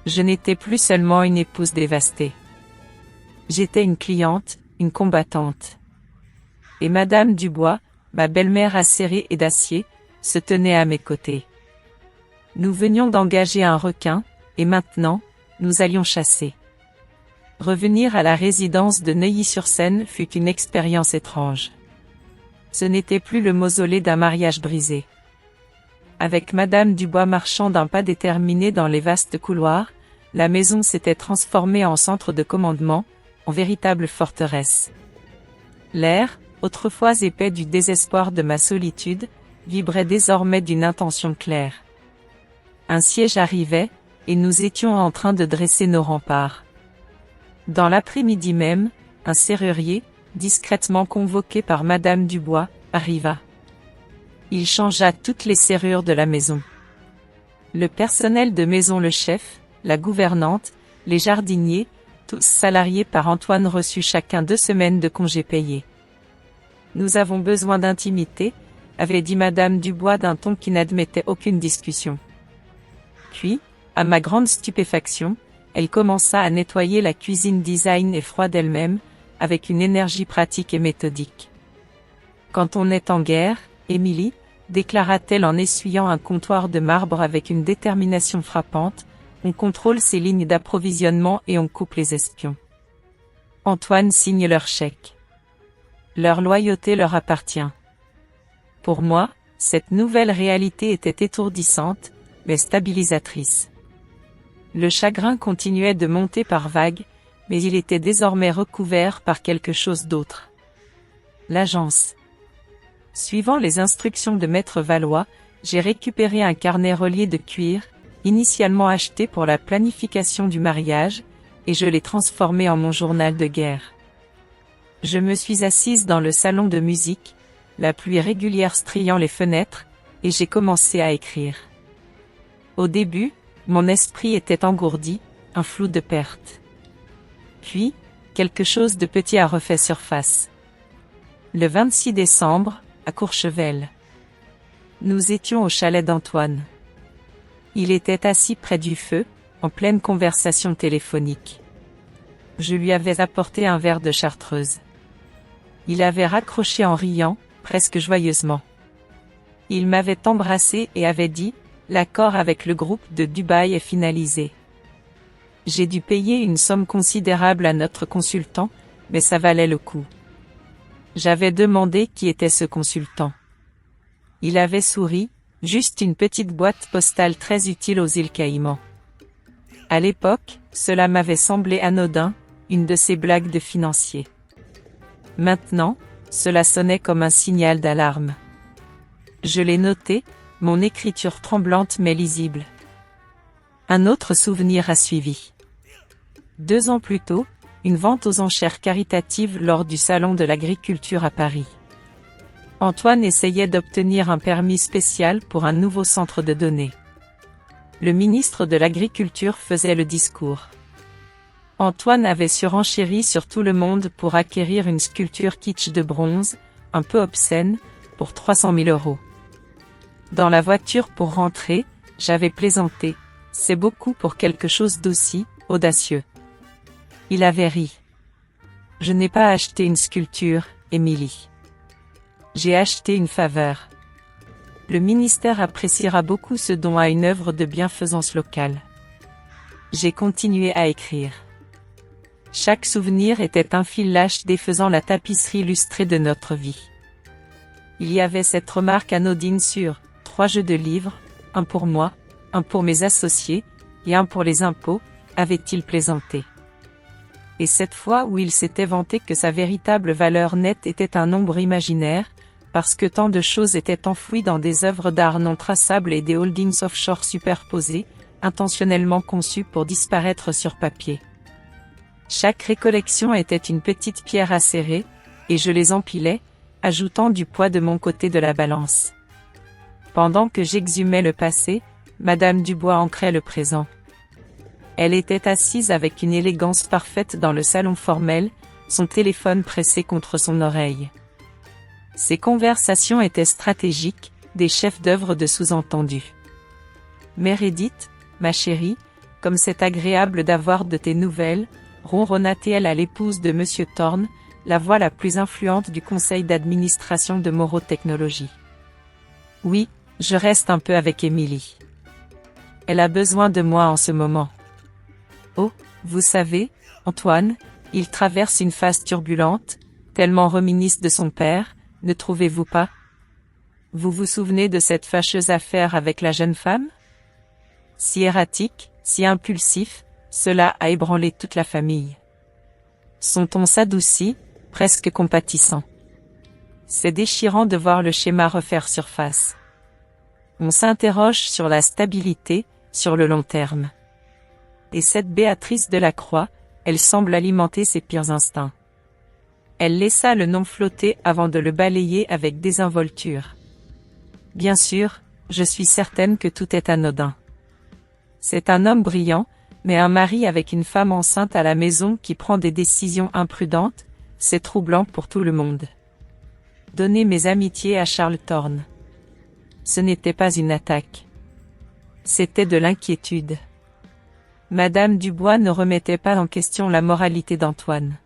Je n'étais plus seulement une épouse dévastée. J'étais une cliente, une combattante. Et Madame Dubois, ma belle-mère acérée et d'acier, se tenait à mes côtés. Nous venions d'engager un requin, et maintenant, nous allions chasser. Revenir à la résidence de Neuilly-sur-Seine fut une expérience étrange. Ce n'était plus le mausolée d'un mariage brisé. Avec Madame Dubois marchant d'un pas déterminé dans les vastes couloirs, la maison s'était transformée en centre de commandement, en véritable forteresse. L'air, autrefois épais du désespoir de ma solitude, vibrait désormais d'une intention claire. Un siège arrivait, et nous étions en train de dresser nos remparts. Dans l'après-midi même, un serrurier, discrètement convoqué par Madame Dubois, arriva. Il changea toutes les serrures de la maison. Le personnel de maison, le chef, la gouvernante, les jardiniers, tous salariés par Antoine reçut chacun 2 semaines de congés payés. Nous avons besoin d'intimité, avait dit Madame Dubois d'un ton qui n'admettait aucune discussion. Puis, à ma grande stupéfaction, elle commença à nettoyer la cuisine design et froide elle-même, avec une énergie pratique et méthodique. Quand on est en guerre, Émilie, déclara-t-elle en essuyant un comptoir de marbre avec une détermination frappante, on contrôle ses lignes d'approvisionnement et on coupe les espions. Antoine signe leur chèque. Leur loyauté leur appartient. Pour moi, cette nouvelle réalité était étourdissante, mais stabilisatrice. Le chagrin continuait de monter par vagues, mais il était désormais recouvert par quelque chose d'autre. L'agence. Suivant les instructions de Maître Valois, j'ai récupéré un carnet relié de cuir, initialement acheté pour la planification du mariage, et je l'ai transformé en mon journal de guerre. Je me suis assise dans le salon de musique, la pluie régulière striant les fenêtres, et j'ai commencé à écrire. Au début, mon esprit était engourdi, un flou de perte. Puis, quelque chose de petit a refait surface. Le 26 décembre, à Courchevel. Nous étions au chalet d'Antoine. Il était assis près du feu, en pleine conversation téléphonique. Je lui avais apporté un verre de chartreuse. Il avait raccroché en riant, presque joyeusement. Il m'avait embrassé et avait dit, l'accord avec le groupe de Dubaï est finalisé. J'ai dû payer une somme considérable à notre consultant, mais ça valait le coup. J'avais demandé qui était ce consultant. Il avait souri, juste une petite boîte postale très utile aux îles Caïmans. À l'époque, cela m'avait semblé anodin, une de ces blagues de financier. Maintenant, cela sonnait comme un signal d'alarme. Je l'ai noté, mon écriture tremblante mais lisible. Un autre souvenir a suivi. 2 ans plus tôt, une vente aux enchères caritative lors du Salon de l'Agriculture à Paris. Antoine essayait d'obtenir un permis spécial pour un nouveau centre de données. Le ministre de l'Agriculture faisait le discours. Antoine avait surenchéri sur tout le monde pour acquérir une sculpture kitsch de bronze, un peu obscène, pour 300 000 €. Dans la voiture pour rentrer, j'avais plaisanté. C'est beaucoup pour quelque chose d'aussi audacieux. Il avait ri. Je n'ai pas acheté une sculpture, Émilie. J'ai acheté une faveur. Le ministère appréciera beaucoup ce don à une œuvre de bienfaisance locale. J'ai continué à écrire. Chaque souvenir était un fil lâche défaisant la tapisserie lustrée de notre vie. Il y avait cette remarque anodine sur 3 jeux de livres, un pour moi, un pour mes associés, et un pour les impôts, avait-il plaisanté. Et cette fois où il s'était vanté que sa véritable valeur nette était un nombre imaginaire, parce que tant de choses étaient enfouies dans des œuvres d'art non traçables et des holdings offshore superposés, intentionnellement conçus pour disparaître sur papier. Chaque récollection était une petite pierre à serrer, et je les empilais, ajoutant du poids de mon côté de la balance. Pendant que j'exhumais le passé, Madame Dubois ancrait le présent. Elle était assise avec une élégance parfaite dans le salon formel, son téléphone pressé contre son oreille. Ses conversations étaient stratégiques, des chefs d'œuvre de sous-entendus. Meredith, ma chérie, comme c'est agréable d'avoir de tes nouvelles, ronronna-t-elle à l'épouse de Monsieur Thorne, la voix la plus influente du conseil d'administration de Morrow Technologies. Oui, je reste un peu avec Émilie. Elle a besoin de moi en ce moment. Oh, vous savez, Antoine, il traverse une phase turbulente, tellement reminisce de son père, ne trouvez-vous pas? Vous vous souvenez de cette fâcheuse affaire avec la jeune femme? Si erratique, si impulsif, cela a ébranlé toute la famille. Son ton s'adoucit, presque compatissant. C'est déchirant de voir le schéma refaire surface. On s'interroge sur la stabilité, sur le long terme. Et cette Béatrice Delacroix, elle semble alimenter ses pires instincts. Elle laissa le nom flotter avant de le balayer avec désinvolture. Bien sûr, je suis certaine que tout est anodin. C'est un homme brillant, mais un mari avec une femme enceinte à la maison qui prend des décisions imprudentes, c'est troublant pour tout le monde. Donnez mes amitiés à Charles Thorne. Ce n'était pas une attaque. C'était de l'inquiétude. Madame Dubois ne remettait pas en question la moralité d'Antoine.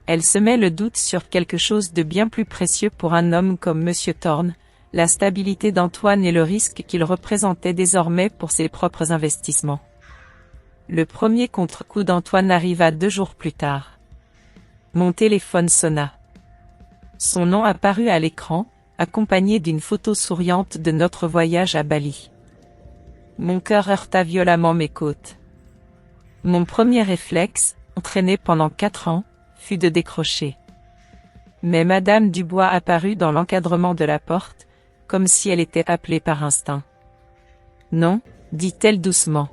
Elle semait le doute sur quelque chose de bien plus précieux pour un homme comme Monsieur Thorne, la stabilité d'Antoine et le risque qu'il représentait désormais pour ses propres investissements. Le premier contre-coup d'Antoine arriva 2 jours plus tard. Mon téléphone sonna. Son nom apparut à l'écran, accompagné d'une photo souriante de notre voyage à Bali. Mon cœur heurta violemment mes côtes. Mon premier réflexe, entraîné pendant 4 ans, fut de décrocher. Mais Madame Dubois apparut dans l'encadrement de la porte, comme si elle était appelée par instinct. Non, dit-elle doucement.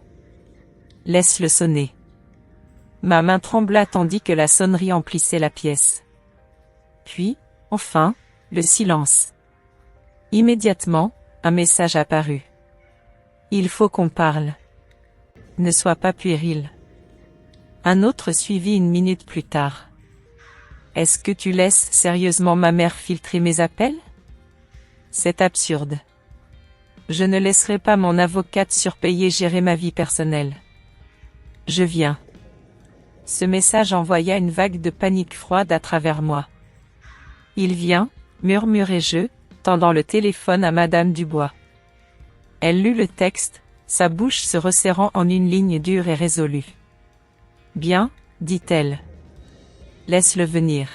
Laisse-le sonner. Ma main trembla tandis que la sonnerie emplissait la pièce. Puis, enfin, le silence. Immédiatement, un message apparut. Il faut qu'on parle. Ne sois pas puéril. Un autre suivit 1 minute plus tard. Est-ce que tu laisses sérieusement ma mère filtrer mes appels? C'est absurde. Je ne laisserai pas mon avocate surpayée gérer ma vie personnelle. Je viens. Ce message envoya une vague de panique froide à travers moi. Il vient, murmurai-je, tendant le téléphone à Madame Dubois. Elle lut le texte, sa bouche se resserrant en une ligne dure et résolue. Bien, dit-elle. Laisse-le venir.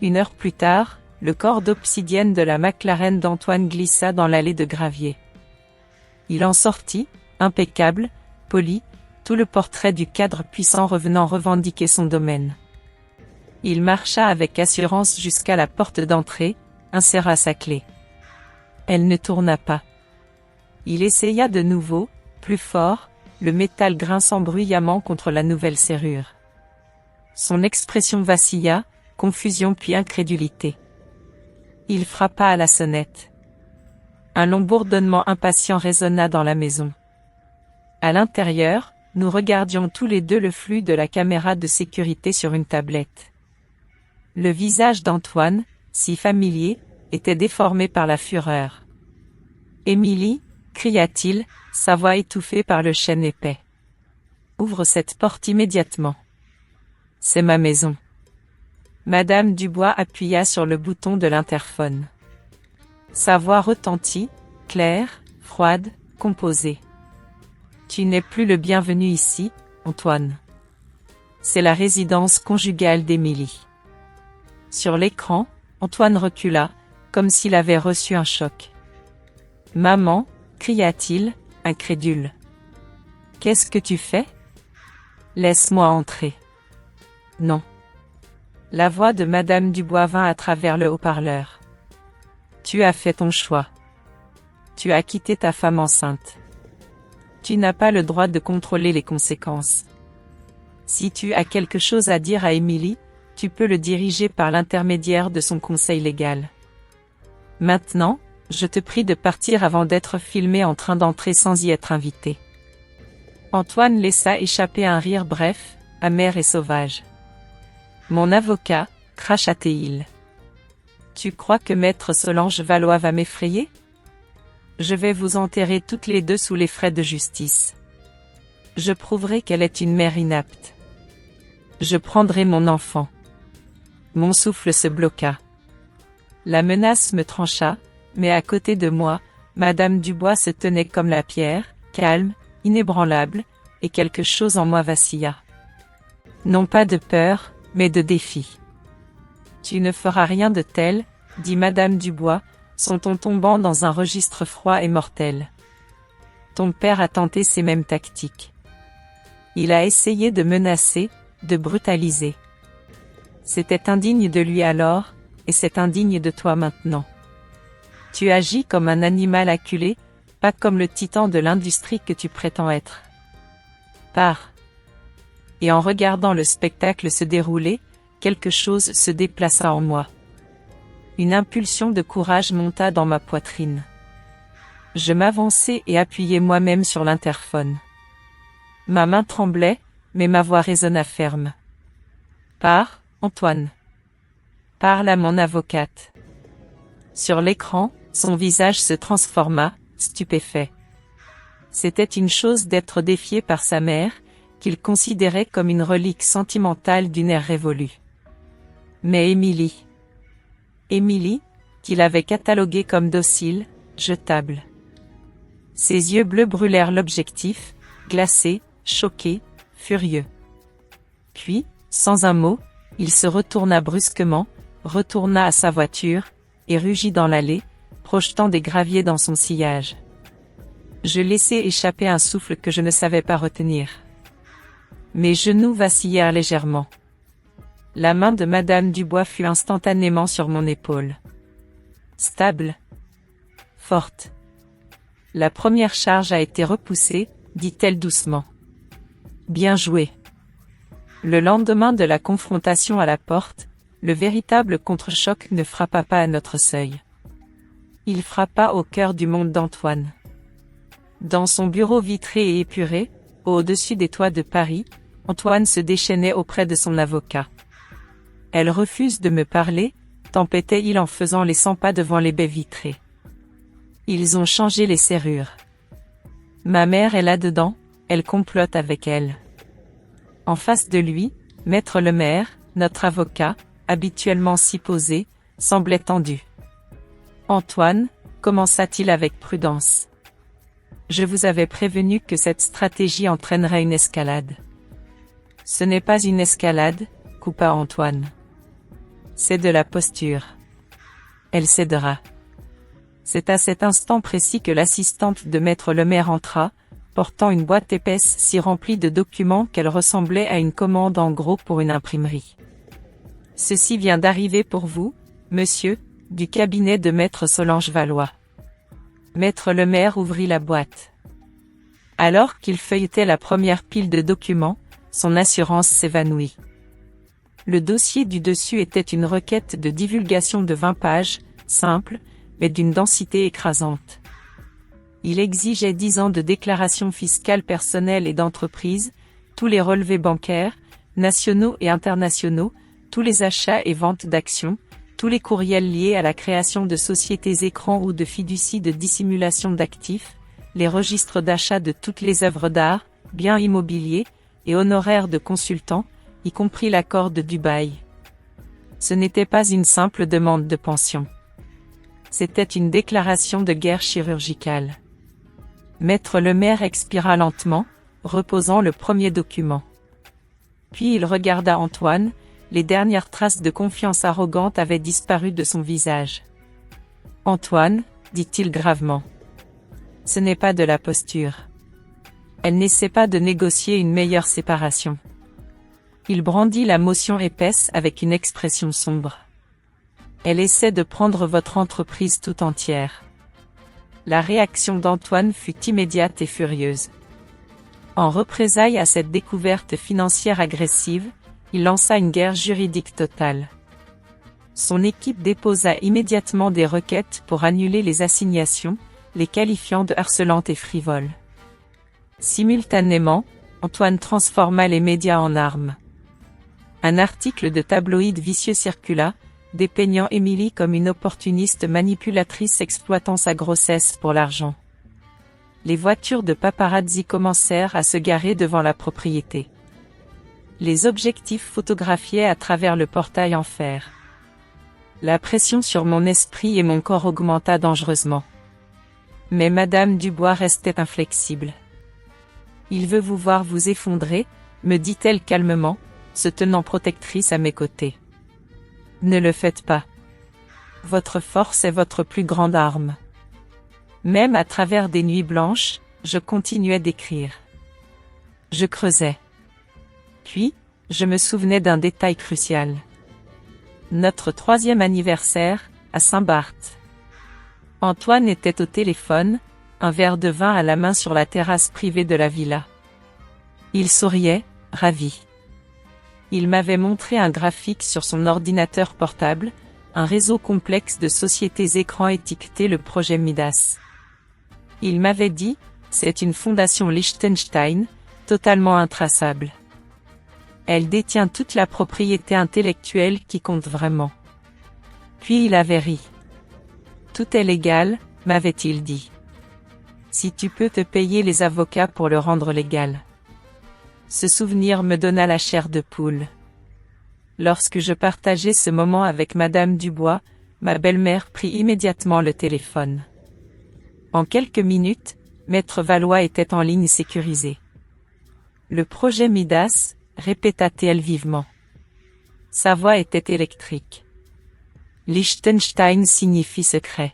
1 heure plus tard, le corps d'obsidienne de la McLaren d'Antoine glissa dans l'allée de gravier. Il en sortit, impeccable, poli, tout le portrait du cadre puissant revenant revendiquer son domaine. Il marcha avec assurance jusqu'à la porte d'entrée, inséra sa clé. Elle ne tourna pas. Il essaya de nouveau, plus fort, le métal grinçant bruyamment contre la nouvelle serrure. Son expression vacilla, confusion puis incrédulité. Il frappa à la sonnette. Un long bourdonnement impatient résonna dans la maison. À l'intérieur, nous regardions tous les deux le flux de la caméra de sécurité sur une tablette. Le visage d'Antoine, si familier, était déformé par la fureur. « Émilie » cria-t-il, sa voix étouffée par le chêne épais. « Ouvre cette porte immédiatement. C'est ma maison. » Madame Dubois appuya sur le bouton de l'interphone. Sa voix retentit, claire, froide, composée. « Tu n'es plus le bienvenu ici, Antoine. C'est la résidence conjugale d'Émilie. » Sur l'écran, Antoine recula, comme s'il avait reçu un choc. « Maman » cria-t-il, incrédule. « Qu'est-ce que tu fais ? Laisse-moi entrer. » « Non. » La voix de Madame Dubois vint à travers le haut-parleur. « Tu as fait ton choix. Tu as quitté ta femme enceinte. Tu n'as pas le droit de contrôler les conséquences. Si tu as quelque chose à dire à Émilie, tu peux le diriger par l'intermédiaire de son conseil légal. Maintenant, je te prie de partir avant d'être filmé en train d'entrer sans y être invité. » Antoine laissa échapper un rire bref, amer et sauvage. « Mon avocat, » cracha-t-il. « Tu crois que maître Solange Valois va m'effrayer ? Je vais vous enterrer toutes les deux sous les frais de justice. Je prouverai qu'elle est une mère inapte. Je prendrai mon enfant. » Mon souffle se bloqua. La menace me trancha, mais à côté de moi, Madame Dubois se tenait comme la pierre, calme, inébranlable, et quelque chose en moi vacilla. Non pas de peur, mais de défi. « Tu ne feras rien de tel, » dit Madame Dubois, son ton tombant dans un registre froid et mortel. « Ton père a tenté ces mêmes tactiques. Il a essayé de menacer, de brutaliser. C'était indigne de lui alors, et c'est indigne de toi maintenant. Tu agis comme un animal acculé, pas comme le titan de l'industrie que tu prétends être. Pars. » Et en regardant le spectacle se dérouler, quelque chose se déplaça en moi. Une impulsion de courage monta dans ma poitrine. Je m'avançai et appuyai moi-même sur l'interphone. Ma main tremblait, mais ma voix résonna ferme. « Pars, Antoine. Parle à mon avocate. » Sur l'écran, son visage se transforma, stupéfait. C'était une chose d'être défié par sa mère, qu'il considérait comme une relique sentimentale d'une ère révolue. Mais Émilie, qu'il avait cataloguée comme docile, jetable. Ses yeux bleus brûlèrent l'objectif, glacé, choqué, furieux. Puis, sans un mot, il se retourna brusquement, retourna à sa voiture, et rugit dans l'allée, projetant des graviers dans son sillage. Je laissai échapper un souffle que je ne savais pas retenir. Mes genoux vacillèrent légèrement. La main de Madame Dubois fut instantanément sur mon épaule. Stable. Forte. La première charge a été repoussée, dit-elle doucement. Bien joué. Le lendemain de la confrontation à la porte, le véritable contre-choc ne frappa pas à notre seuil. Il frappa au cœur du monde d'Antoine. Dans son bureau vitré et épuré, au-dessus des toits de Paris, Antoine se déchaînait auprès de son avocat. « Elle refuse de me parler », tempêtait-il en faisant les 100 pas devant les baies vitrées. Ils ont changé les serrures. Ma mère est là-dedans, elle complote avec elle. En face de lui, Maître Lemaire, notre avocat, habituellement si posé, semblait tendu. « Antoine », commença-t-il avec prudence. « Je vous avais prévenu que cette stratégie entraînerait une escalade. » « Ce n'est pas une escalade, » coupa Antoine. « C'est de la posture. Elle cédera. » C'est à cet instant précis que l'assistante de Maître Lemaire entra, portant une boîte épaisse si remplie de documents qu'elle ressemblait à une commande en gros pour une imprimerie. « Ceci vient d'arriver pour vous, monsieur, du cabinet de Maître Solange Valois. » Maître Lemaire ouvrit la boîte. Alors qu'il feuilletait la première pile de documents, son assurance s'évanouit. Le dossier du dessus était une requête de divulgation de 20 pages, simple, mais d'une densité écrasante. Il exigeait 10 ans de déclaration fiscale personnelle et d'entreprise, tous les relevés bancaires, nationaux et internationaux, tous les achats et ventes d'actions, tous les courriels liés à la création de sociétés écrans ou de fiducies de dissimulation d'actifs, les registres d'achat de toutes les œuvres d'art, biens immobiliers, et honoraires de consultants, y compris l'accord de Dubaï. Ce n'était pas une simple demande de pension. C'était une déclaration de guerre chirurgicale. Maître Lemaire expira lentement, reposant le premier document. Puis il regarda Antoine, les dernières traces de confiance arrogante avaient disparu de son visage. « Antoine, dit-il gravement. Ce n'est pas de la posture. Elle n'essaie pas de négocier une meilleure séparation. » Il brandit la motion épaisse avec une expression sombre. « Elle essaie de prendre votre entreprise tout entière. » La réaction d'Antoine fut immédiate et furieuse. En représailles à cette découverte financière agressive, il lança une guerre juridique totale. Son équipe déposa immédiatement des requêtes pour annuler les assignations, les qualifiant de harcelantes et frivoles. Simultanément, Antoine transforma les médias en armes. Un article de tabloïd vicieux circula, dépeignant Émilie comme une opportuniste manipulatrice exploitant sa grossesse pour l'argent. Les voitures de paparazzi commencèrent à se garer devant la propriété. Les objectifs photographiaient à travers le portail en fer. La pression sur mon esprit et mon corps augmenta dangereusement. Mais Madame Dubois restait inflexible. « Il veut vous voir vous effondrer », me dit-elle calmement, se tenant protectrice à mes côtés. « Ne le faites pas. Votre force est votre plus grande arme. » Même à travers des nuits blanches, je continuais d'écrire. Je creusais. Puis, je me souvenais d'un détail crucial. Notre 3e anniversaire, à Saint-Barth. Antoine était au téléphone, un verre de vin à la main sur la terrasse privée de la villa. Il souriait, ravi. Il m'avait montré un graphique sur son ordinateur portable, un réseau complexe de sociétés écrans étiqueté le projet Midas. Il m'avait dit, c'est une fondation Liechtenstein, totalement intraçable. Elle détient toute la propriété intellectuelle qui compte vraiment. Puis il avait ri. Tout est légal, m'avait-il dit. Si tu peux te payer les avocats pour le rendre légal. Ce souvenir me donna la chair de poule. Lorsque je partageais ce moment avec Madame Dubois, ma belle-mère prit immédiatement le téléphone. En quelques minutes, Maître Valois était en ligne sécurisée. Le projet Midas, répéta-t-elle vivement. Sa voix était électrique. Liechtenstein signifie secret.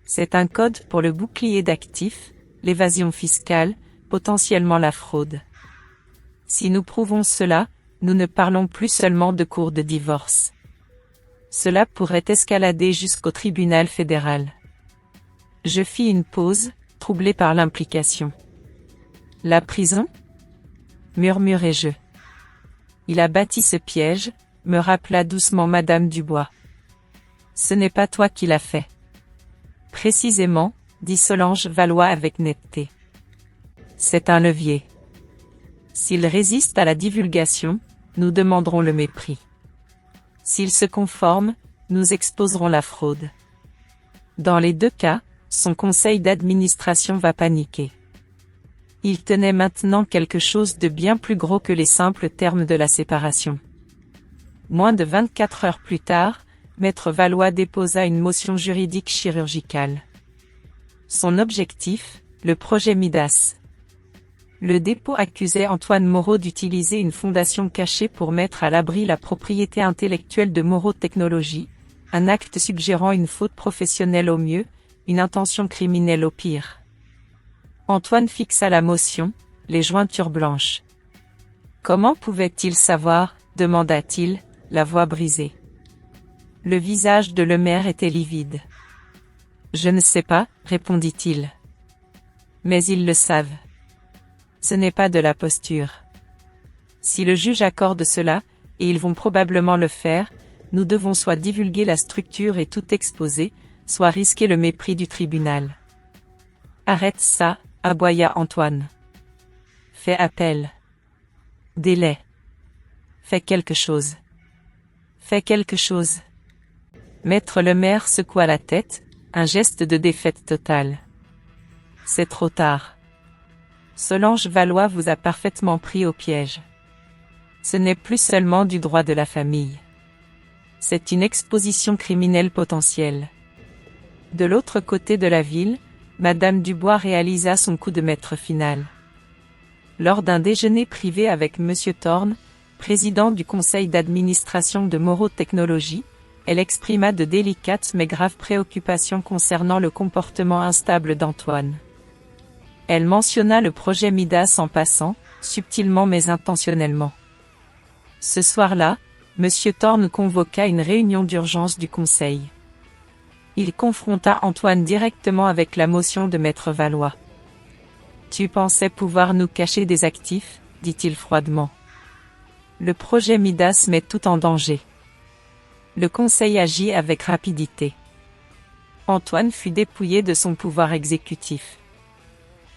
C'est un code pour le bouclier d'actifs, l'évasion fiscale, potentiellement la fraude. Si nous prouvons cela, nous ne parlons plus seulement de cours de divorce. Cela pourrait escalader jusqu'au tribunal fédéral. Je fis une pause, troublé par l'implication. La prison ? Murmurai-je. Il a bâti ce piège, me rappela doucement Madame Dubois. Ce n'est pas toi qui l'as fait. Précisément, dit Solange Valois avec netteté. C'est un levier. S'il résiste à la divulgation, nous demanderons le mépris. S'il se conforme, nous exposerons la fraude. Dans les deux cas, son conseil d'administration va paniquer. Il tenait maintenant quelque chose de bien plus gros que les simples termes de la séparation. Moins de 24 heures plus tard, Maître Valois déposa une motion juridique chirurgicale. Son objectif, le projet Midas. Le dépôt accusait Antoine Moreau d'utiliser une fondation cachée pour mettre à l'abri la propriété intellectuelle de Moreau Technologies, un acte suggérant une faute professionnelle au mieux, une intention criminelle au pire. Antoine fixa la motion, les jointures blanches. Comment pouvait-il savoir, demanda-t-il, la voix brisée. Le visage de Lemaire était livide. Je ne sais pas, répondit-il. Mais ils le savent. Ce n'est pas de la posture. Si le juge accorde cela, et ils vont probablement le faire, nous devons soit divulguer la structure et tout exposer, soit risquer le mépris du tribunal. Arrête ça, aboya Antoine. Fais appel. Délai. Fais quelque chose. Fais quelque chose. Maître le maire secoua la tête, un geste de défaite totale. C'est trop tard. Solange Valois vous a parfaitement pris au piège. Ce n'est plus seulement du droit de la famille. C'est une exposition criminelle potentielle. De l'autre côté de la ville, Madame Dubois réalisa son coup de maître final. Lors d'un déjeuner privé avec Monsieur Thorne, président du conseil d'administration de Moreau Technologies, elle exprima de délicates mais graves préoccupations concernant le comportement instable d'Antoine. Elle mentionna le projet Midas en passant, subtilement mais intentionnellement. Ce soir-là, Monsieur Thorne convoqua une réunion d'urgence du conseil. Il confronta Antoine directement avec la motion de Maître Valois. « Tu pensais pouvoir nous cacher des actifs ?» dit-il froidement. « Le projet Midas met tout en danger. » Le conseil agit avec rapidité. Antoine fut dépouillé de son pouvoir exécutif.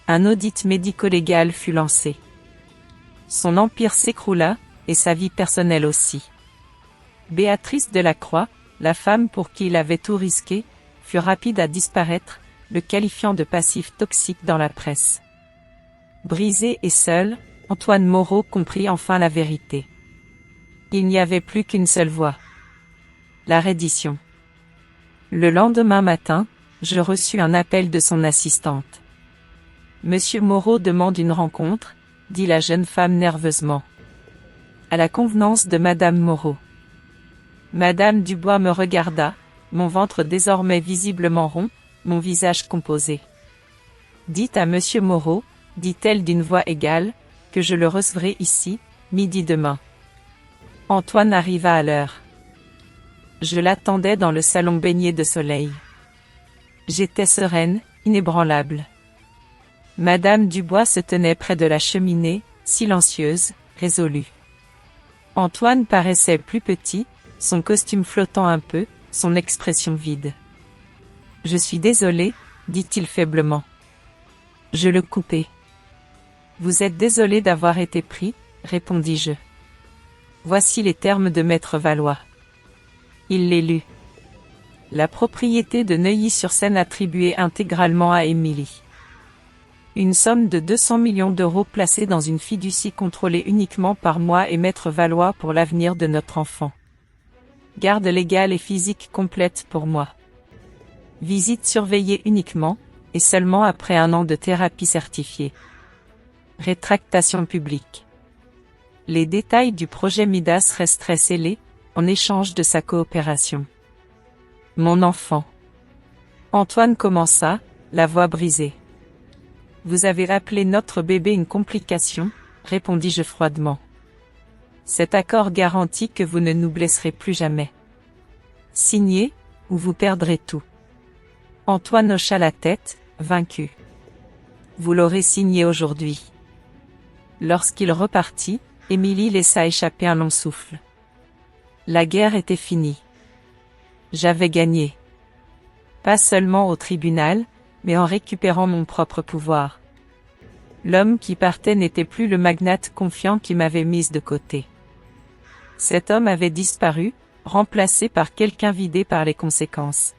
Un audit médico-légal fut lancé. Son empire s'écroula, et sa vie personnelle aussi. Béatrice Delacroix, la femme pour qui il avait tout risqué, fut rapide à disparaître, le qualifiant de passif toxique dans la presse. Brisé et seul, Antoine Moreau comprit enfin la vérité. Il n'y avait plus qu'une seule voie. La reddition. Le lendemain matin, je reçus un appel de son assistante. « Monsieur Moreau demande une rencontre », dit la jeune femme nerveusement. À la convenance de Madame Moreau. Madame Dubois me regarda, mon ventre désormais visiblement rond, mon visage composé. « Dites à Monsieur Moreau, dit-elle d'une voix égale, que je le recevrai ici, midi demain. » Antoine arriva à l'heure. Je l'attendais dans le salon baigné de soleil. J'étais sereine, inébranlable. Madame Dubois se tenait près de la cheminée, silencieuse, résolue. Antoine paraissait plus petit, son costume flottant un peu, son expression vide. « Je suis désolé, dit-il faiblement. Je le coupai. « Vous êtes désolé d'avoir été pris, répondis-je. Voici les termes de Maître Valois. Il les lut. La propriété de Neuilly-sur-Seine attribuée intégralement à Émilie. Une somme de 200 millions d'euros placée dans une fiducie contrôlée uniquement par moi et Maître Valois pour l'avenir de notre enfant. Garde légale et physique complète pour moi. Visite surveillée uniquement, et seulement après 1 an de thérapie certifiée. Rétractation publique. Les détails du projet Midas resteraient scellés, en échange de sa coopération. Mon enfant. Antoine commença, la voix brisée. Vous avez appelé notre bébé une complication, répondis-je froidement. Cet accord garantit que vous ne nous blesserez plus jamais. Signez, ou vous perdrez tout. Antoine hocha la tête, vaincu. Vous l'aurez signé aujourd'hui. Lorsqu'il repartit, Émilie laissa échapper un long souffle. La guerre était finie. J'avais gagné. Pas seulement au tribunal, mais en récupérant mon propre pouvoir. L'homme qui partait n'était plus le magnate confiant qui m'avait mise de côté. Cet homme avait disparu, remplacé par quelqu'un vidé par les conséquences.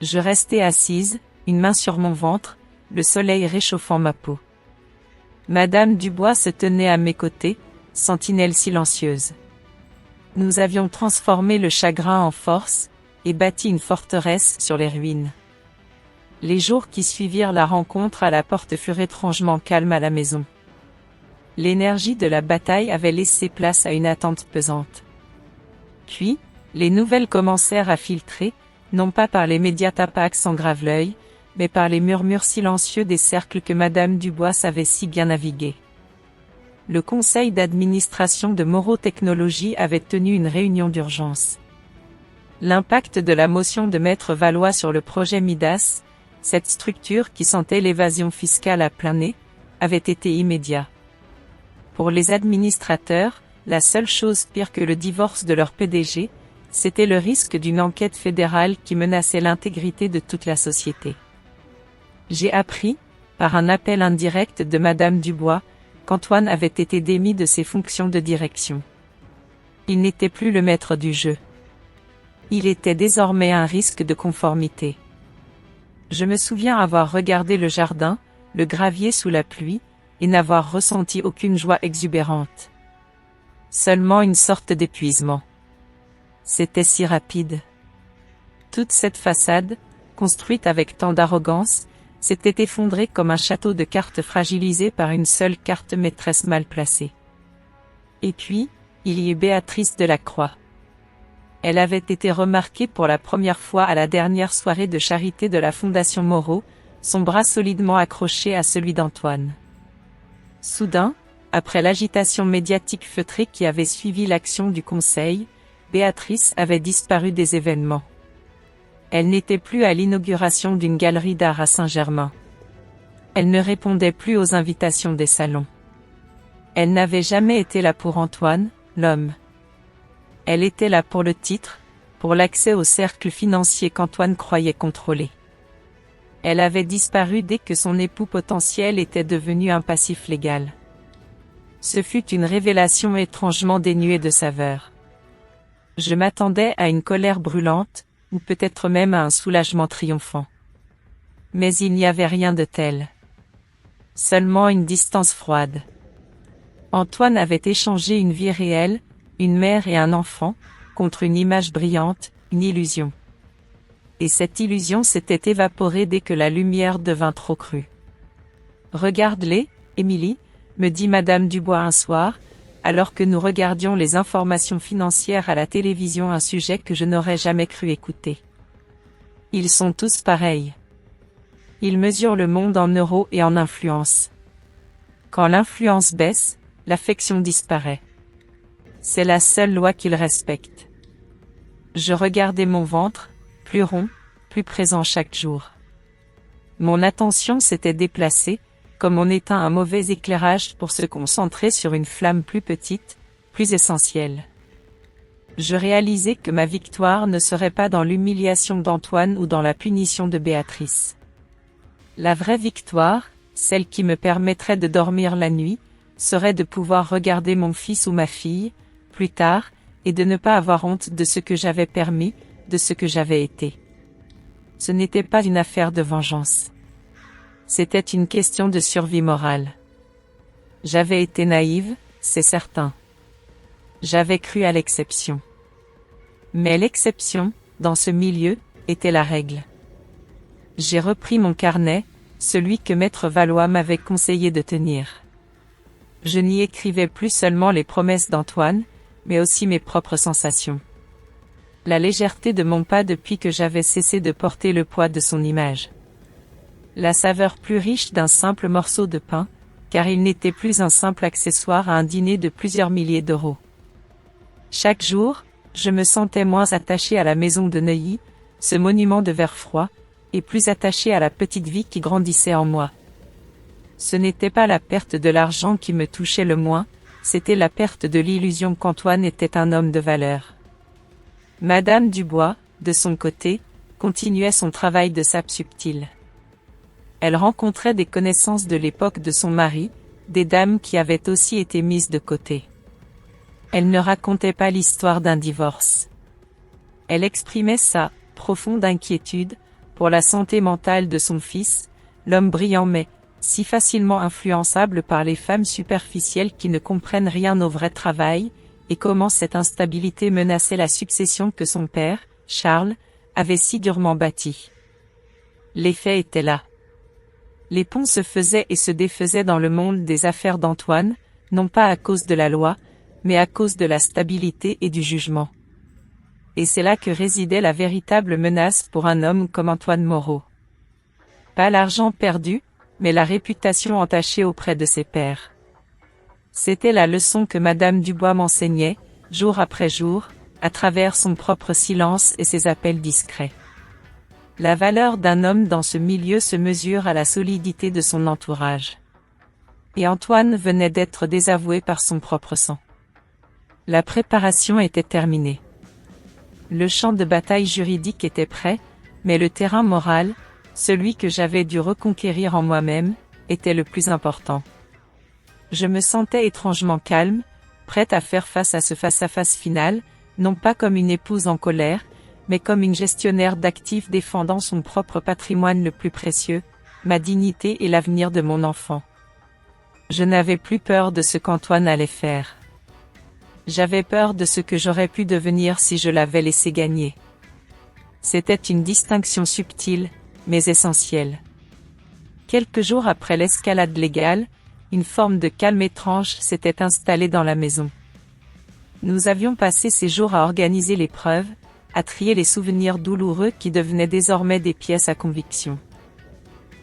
Je restais assise, une main sur mon ventre, le soleil réchauffant ma peau. Madame Dubois se tenait à mes côtés, sentinelle silencieuse. Nous avions transformé le chagrin en force, et bâti une forteresse sur les ruines. Les jours qui suivirent la rencontre à la porte furent étrangement calmes à la maison. L'énergie de la bataille avait laissé place à une attente pesante. Puis, les nouvelles commencèrent à filtrer, non pas par les médias tapax en grave-l'œil, mais par les murmures silencieux des cercles que Madame Dubois savait si bien naviguer. Le conseil d'administration de Moreau Technologies avait tenu une réunion d'urgence. L'impact de la motion de Maître Valois sur le projet Midas, cette structure qui sentait l'évasion fiscale à plein nez, avait été immédiat. Pour les administrateurs, la seule chose pire que le divorce de leur PDG, c'était le risque d'une enquête fédérale qui menaçait l'intégrité de toute la société. J'ai appris, par un appel indirect de Madame Dubois, qu'Antoine avait été démis de ses fonctions de direction. Il n'était plus le maître du jeu. Il était désormais un risque de conformité. Je me souviens avoir regardé le jardin, le gravier sous la pluie, et n'avoir ressenti aucune joie exubérante. Seulement une sorte d'épuisement. C'était si rapide. Toute cette façade, construite avec tant d'arrogance, s'était effondrée comme un château de cartes fragilisé par une seule carte maîtresse mal placée. Et puis, il y eut Béatrice Delacroix. Elle avait été remarquée pour la première fois à la dernière soirée de charité de la Fondation Moreau, son bras solidement accroché à celui d'Antoine. Soudain, après l'agitation médiatique feutrée qui avait suivi l'action du Conseil, Béatrice avait disparu des événements. Elle n'était plus à l'inauguration d'une galerie d'art à Saint-Germain. Elle ne répondait plus aux invitations des salons. Elle n'avait jamais été là pour Antoine, l'homme. Elle était là pour le titre, pour l'accès au cercle financier qu'Antoine croyait contrôler. Elle avait disparu dès que son époux potentiel était devenu un passif légal. Ce fut une révélation étrangement dénuée de saveur. Je m'attendais à une colère brûlante, ou peut-être même à un soulagement triomphant. Mais il n'y avait rien de tel. Seulement une distance froide. Antoine avait échangé une vie réelle, une mère et un enfant, contre une image brillante, une illusion. Et cette illusion s'était évaporée dès que la lumière devint trop crue. « Regarde-les, Émilie », me dit Madame Dubois un soir, alors que nous regardions les informations financières à la télévision, un sujet que je n'aurais jamais cru écouter. Ils sont tous pareils. Ils mesurent le monde en euros et en influence. Quand l'influence baisse, l'affection disparaît. C'est la seule loi qu'ils respectent. Je regardais mon ventre, plus rond, plus présent chaque jour. Mon attention s'était déplacée, comme on éteint un mauvais éclairage pour se concentrer sur une flamme plus petite, plus essentielle. Je réalisais que ma victoire ne serait pas dans l'humiliation d'Antoine ou dans la punition de Béatrice. La vraie victoire, celle qui me permettrait de dormir la nuit, serait de pouvoir regarder mon fils ou ma fille, plus tard, et de ne pas avoir honte de ce que j'avais permis, de ce que j'avais été. Ce n'était pas une affaire de vengeance. C'était une question de survie morale. J'avais été naïve, c'est certain. J'avais cru à l'exception. Mais l'exception, dans ce milieu, était la règle. J'ai repris mon carnet, celui que Maître Valois m'avait conseillé de tenir. Je n'y écrivais plus seulement les promesses d'Antoine, mais aussi mes propres sensations. La légèreté de mon pas depuis que j'avais cessé de porter le poids de son image. La saveur plus riche d'un simple morceau de pain, car il n'était plus un simple accessoire à un dîner de plusieurs milliers d'euros. Chaque jour, je me sentais moins attaché à la maison de Neuilly, ce monument de verre froid, et plus attaché à la petite vie qui grandissait en moi. Ce n'était pas la perte de l'argent qui me touchait le moins, c'était la perte de l'illusion qu'Antoine était un homme de valeur. Madame Dubois, de son côté, continuait son travail de sape subtile. Elle rencontrait des connaissances de l'époque de son mari, des dames qui avaient aussi été mises de côté. Elle ne racontait pas l'histoire d'un divorce. Elle exprimait sa profonde inquiétude pour la santé mentale de son fils, l'homme brillant mais si facilement influençable par les femmes superficielles qui ne comprennent rien au vrai travail, et comment cette instabilité menaçait la succession que son père, Charles, avait si durement bâtie. L'effet était là. Les ponts se faisaient et se défaisaient dans le monde des affaires d'Antoine, non pas à cause de la loi, mais à cause de la stabilité et du jugement. Et c'est là que résidait la véritable menace pour un homme comme Antoine Moreau. Pas l'argent perdu, mais la réputation entachée auprès de ses pairs. C'était la leçon que Madame Dubois m'enseignait, jour après jour, à travers son propre silence et ses appels discrets. La valeur d'un homme dans ce milieu se mesure à la solidité de son entourage. Et Antoine venait d'être désavoué par son propre sang. La préparation était terminée. Le champ de bataille juridique était prêt, mais le terrain moral, celui que j'avais dû reconquérir en moi-même, était le plus important. Je me sentais étrangement calme, prête à faire face à ce face-à-face final, non pas comme une épouse en colère, mais comme une gestionnaire d'actifs défendant son propre patrimoine le plus précieux, ma dignité et l'avenir de mon enfant. Je n'avais plus peur de ce qu'Antoine allait faire. J'avais peur de ce que j'aurais pu devenir si je l'avais laissé gagner. C'était une distinction subtile, mais essentielle. Quelques jours après l'escalade légale, une forme de calme étrange s'était installée dans la maison. Nous avions passé ces jours à organiser l'épreuve, à trier les souvenirs douloureux qui devenaient désormais des pièces à conviction.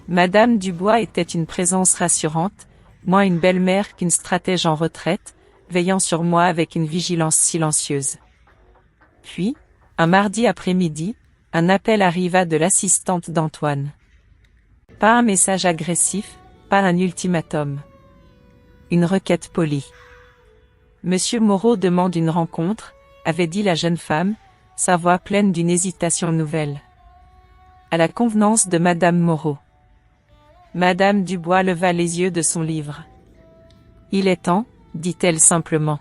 Madame Dubois était une présence rassurante, moins une belle-mère qu'une stratège en retraite, veillant sur moi avec une vigilance silencieuse. Puis, un mardi après-midi, un appel arriva de l'assistante d'Antoine. Pas un message agressif, pas un ultimatum. Une requête polie. Monsieur Moreau demande une rencontre, avait dit la jeune femme, sa voix pleine d'une hésitation nouvelle. À la convenance de Madame Moreau. Madame Dubois leva les yeux de son livre. Il est temps, dit-elle simplement.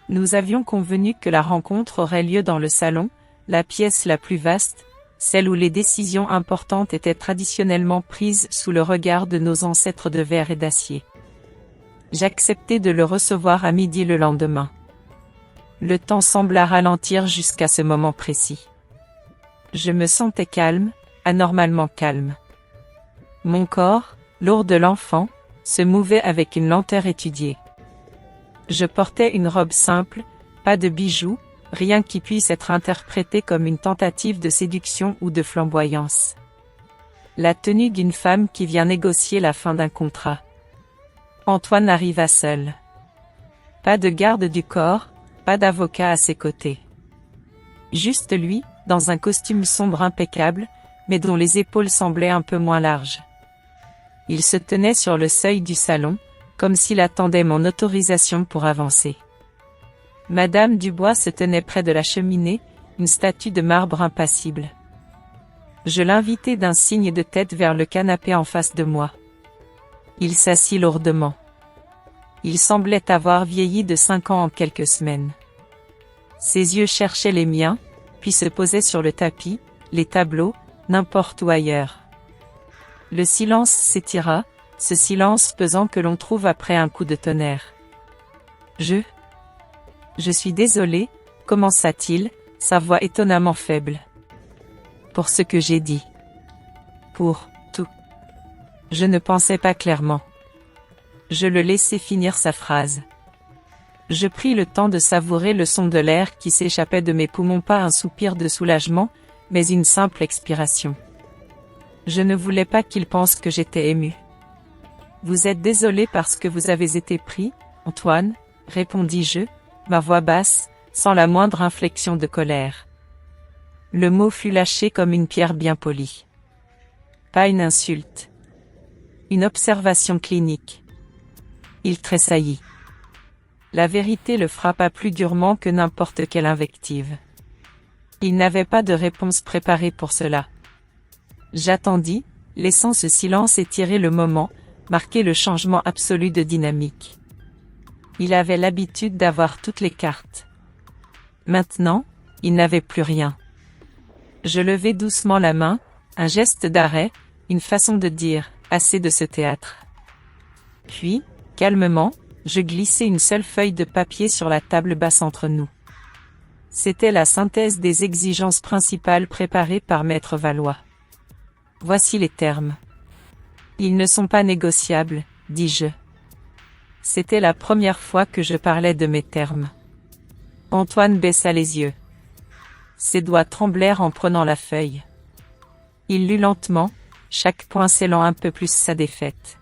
Nous avions convenu que la rencontre aurait lieu dans le salon, la pièce la plus vaste, celle où les décisions importantes étaient traditionnellement prises sous le regard de nos ancêtres de verre et d'acier. J'acceptai de le recevoir à midi le lendemain. Le temps sembla ralentir jusqu'à ce moment précis. Je me sentais calme, anormalement calme. Mon corps, lourd de l'enfant, se mouvait avec une lenteur étudiée. Je portais une robe simple, pas de bijoux, rien qui puisse être interprété comme une tentative de séduction ou de flamboyance. La tenue d'une femme qui vient négocier la fin d'un contrat. Antoine arriva seul. Pas de garde du corps, pas d'avocat à ses côtés. Juste lui, dans un costume sombre impeccable, mais dont les épaules semblaient un peu moins larges. Il se tenait sur le seuil du salon, comme s'il attendait mon autorisation pour avancer. Madame Dubois se tenait près de la cheminée, une statue de marbre impassible. Je l'invitai d'un signe de tête vers le canapé en face de moi. Il s'assit lourdement. Il semblait avoir vieilli de 5 ans en quelques semaines. Ses yeux cherchaient les miens, puis se posaient sur le tapis, les tableaux, n'importe où ailleurs. Le silence s'étira, ce silence pesant que l'on trouve après un coup de tonnerre. Je suis désolé, commença-t-il, sa voix étonnamment faible. Pour ce que j'ai dit. Pour tout. Je ne pensais pas clairement. Je le laissai finir sa phrase. Je pris le temps de savourer le son de l'air qui s'échappait de mes poumons, pas un soupir de soulagement, mais une simple expiration. Je ne voulais pas qu'il pense que j'étais ému. Vous êtes désolé parce que vous avez été pris, Antoine, répondis-je, ma voix basse, sans la moindre inflexion de colère. Le mot fut lâché comme une pierre bien polie. Pas une insulte. Une observation clinique. Il tressaillit. La vérité le frappa plus durement que n'importe quelle invective. Il n'avait pas de réponse préparée pour cela. J'attendis, laissant ce silence étirer le moment, marquer le changement absolu de dynamique. Il avait l'habitude d'avoir toutes les cartes. Maintenant, il n'avait plus rien. Je levai doucement la main, un geste d'arrêt, une façon de dire « assez de ce théâtre ». Puis, calmement, je glissai une seule feuille de papier sur la table basse entre nous. C'était la synthèse des exigences principales préparées par Maître Valois. Voici les termes. Ils ne sont pas négociables, dis-je. C'était la première fois que je parlais de mes termes. Antoine baissa les yeux. Ses doigts tremblèrent en prenant la feuille. Il lut lentement, chaque point scellant un peu plus sa défaite.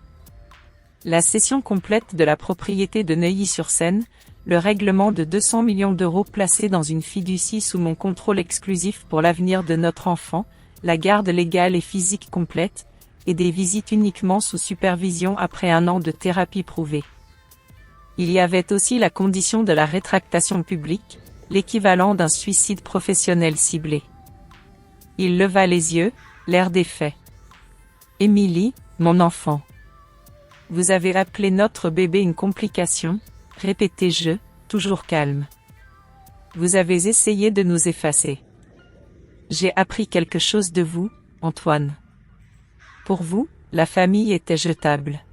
La cession complète de la propriété de Neuilly-sur-Seine, le règlement de 200 millions d'euros placés dans une fiducie sous mon contrôle exclusif pour l'avenir de notre enfant, la garde légale et physique complète, et des visites uniquement sous supervision après 1 an de thérapie prouvée. Il y avait aussi la condition de la rétractation publique, l'équivalent d'un suicide professionnel ciblé. Il leva les yeux, l'air défait. Émilie, mon enfant. Vous avez appelé notre bébé une complication, répétai-je, toujours calme. Vous avez essayé de nous effacer. J'ai appris quelque chose de vous, Antoine. Pour vous, la famille était jetable.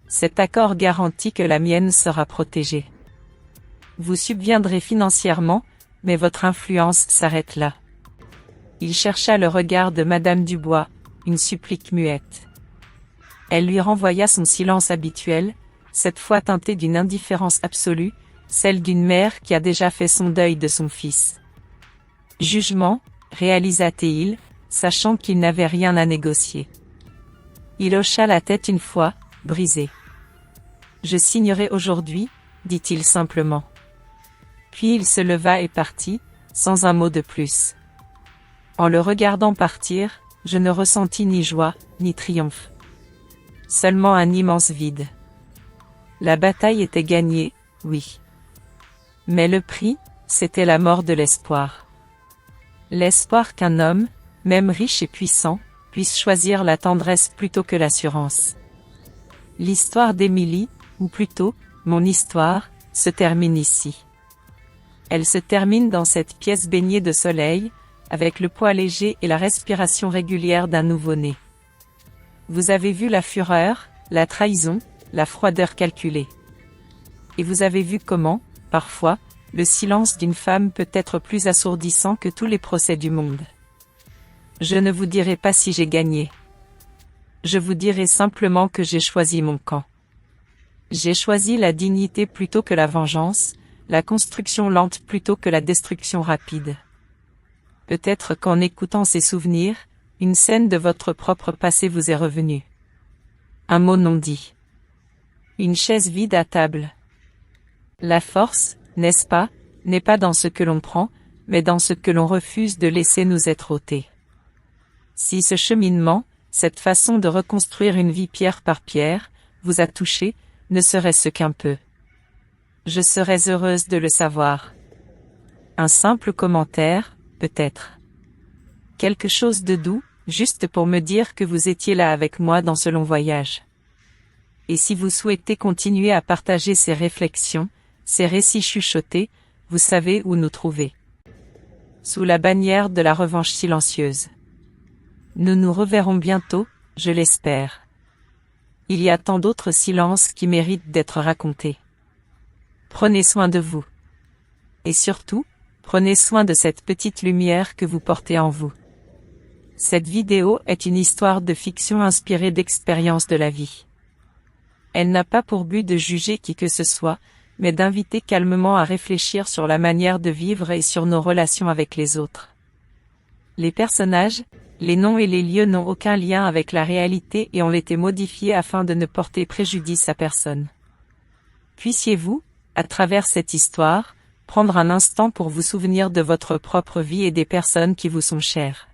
Cet accord garantit que la mienne sera protégée. Vous subviendrez financièrement, mais votre influence s'arrête là. Il chercha le regard de Madame Dubois, une supplique muette. Elle lui renvoya son silence habituel, cette fois teinté d'une indifférence absolue, celle d'une mère qui a déjà fait son deuil de son fils. Jugement, réalisa-t-il, sachant qu'il n'avait rien à négocier. Il hocha la tête une fois, brisé. Je signerai aujourd'hui, dit-il simplement. Puis il se leva et partit, sans un mot de plus. En le regardant partir, je ne ressentis ni joie, ni triomphe. Seulement un immense vide. La bataille était gagnée, oui. Mais le prix, c'était la mort de l'espoir. L'espoir qu'un homme, même riche et puissant, puisse choisir la tendresse plutôt que l'assurance. L'histoire d'Émilie, ou plutôt, mon histoire, se termine ici. Elle se termine dans cette pièce baignée de soleil, avec le poids léger et la respiration régulière d'un nouveau-né. Vous avez vu la fureur, la trahison, la froideur calculée. Et vous avez vu comment, parfois, le silence d'une femme peut être plus assourdissant que tous les procès du monde. Je ne vous dirai pas si j'ai gagné. Je vous dirai simplement que j'ai choisi mon camp. J'ai choisi la dignité plutôt que la vengeance, la construction lente plutôt que la destruction rapide. Peut-être qu'en écoutant ces souvenirs, une scène de votre propre passé vous est revenue. Un mot non dit. Une chaise vide à table. La force, n'est-ce pas, n'est pas dans ce que l'on prend, mais dans ce que l'on refuse de laisser nous être ôté. Si ce cheminement, cette façon de reconstruire une vie pierre par pierre, vous a touché, ne serait-ce qu'un peu. Je serais heureuse de le savoir. Un simple commentaire, peut-être. Quelque chose de doux, juste pour me dire que vous étiez là avec moi dans ce long voyage. Et si vous souhaitez continuer à partager ces réflexions, ces récits chuchotés, vous savez où nous trouver. Sous la bannière de la revanche silencieuse. Nous nous reverrons bientôt, je l'espère. Il y a tant d'autres silences qui méritent d'être racontés. Prenez soin de vous. Et surtout, prenez soin de cette petite lumière que vous portez en vous. Cette vidéo est une histoire de fiction inspirée d'expériences de la vie. Elle n'a pas pour but de juger qui que ce soit, mais d'inviter calmement à réfléchir sur la manière de vivre et sur nos relations avec les autres. Les personnages, les noms et les lieux n'ont aucun lien avec la réalité et ont été modifiés afin de ne porter préjudice à personne. Puissiez-vous, à travers cette histoire, prendre un instant pour vous souvenir de votre propre vie et des personnes qui vous sont chères.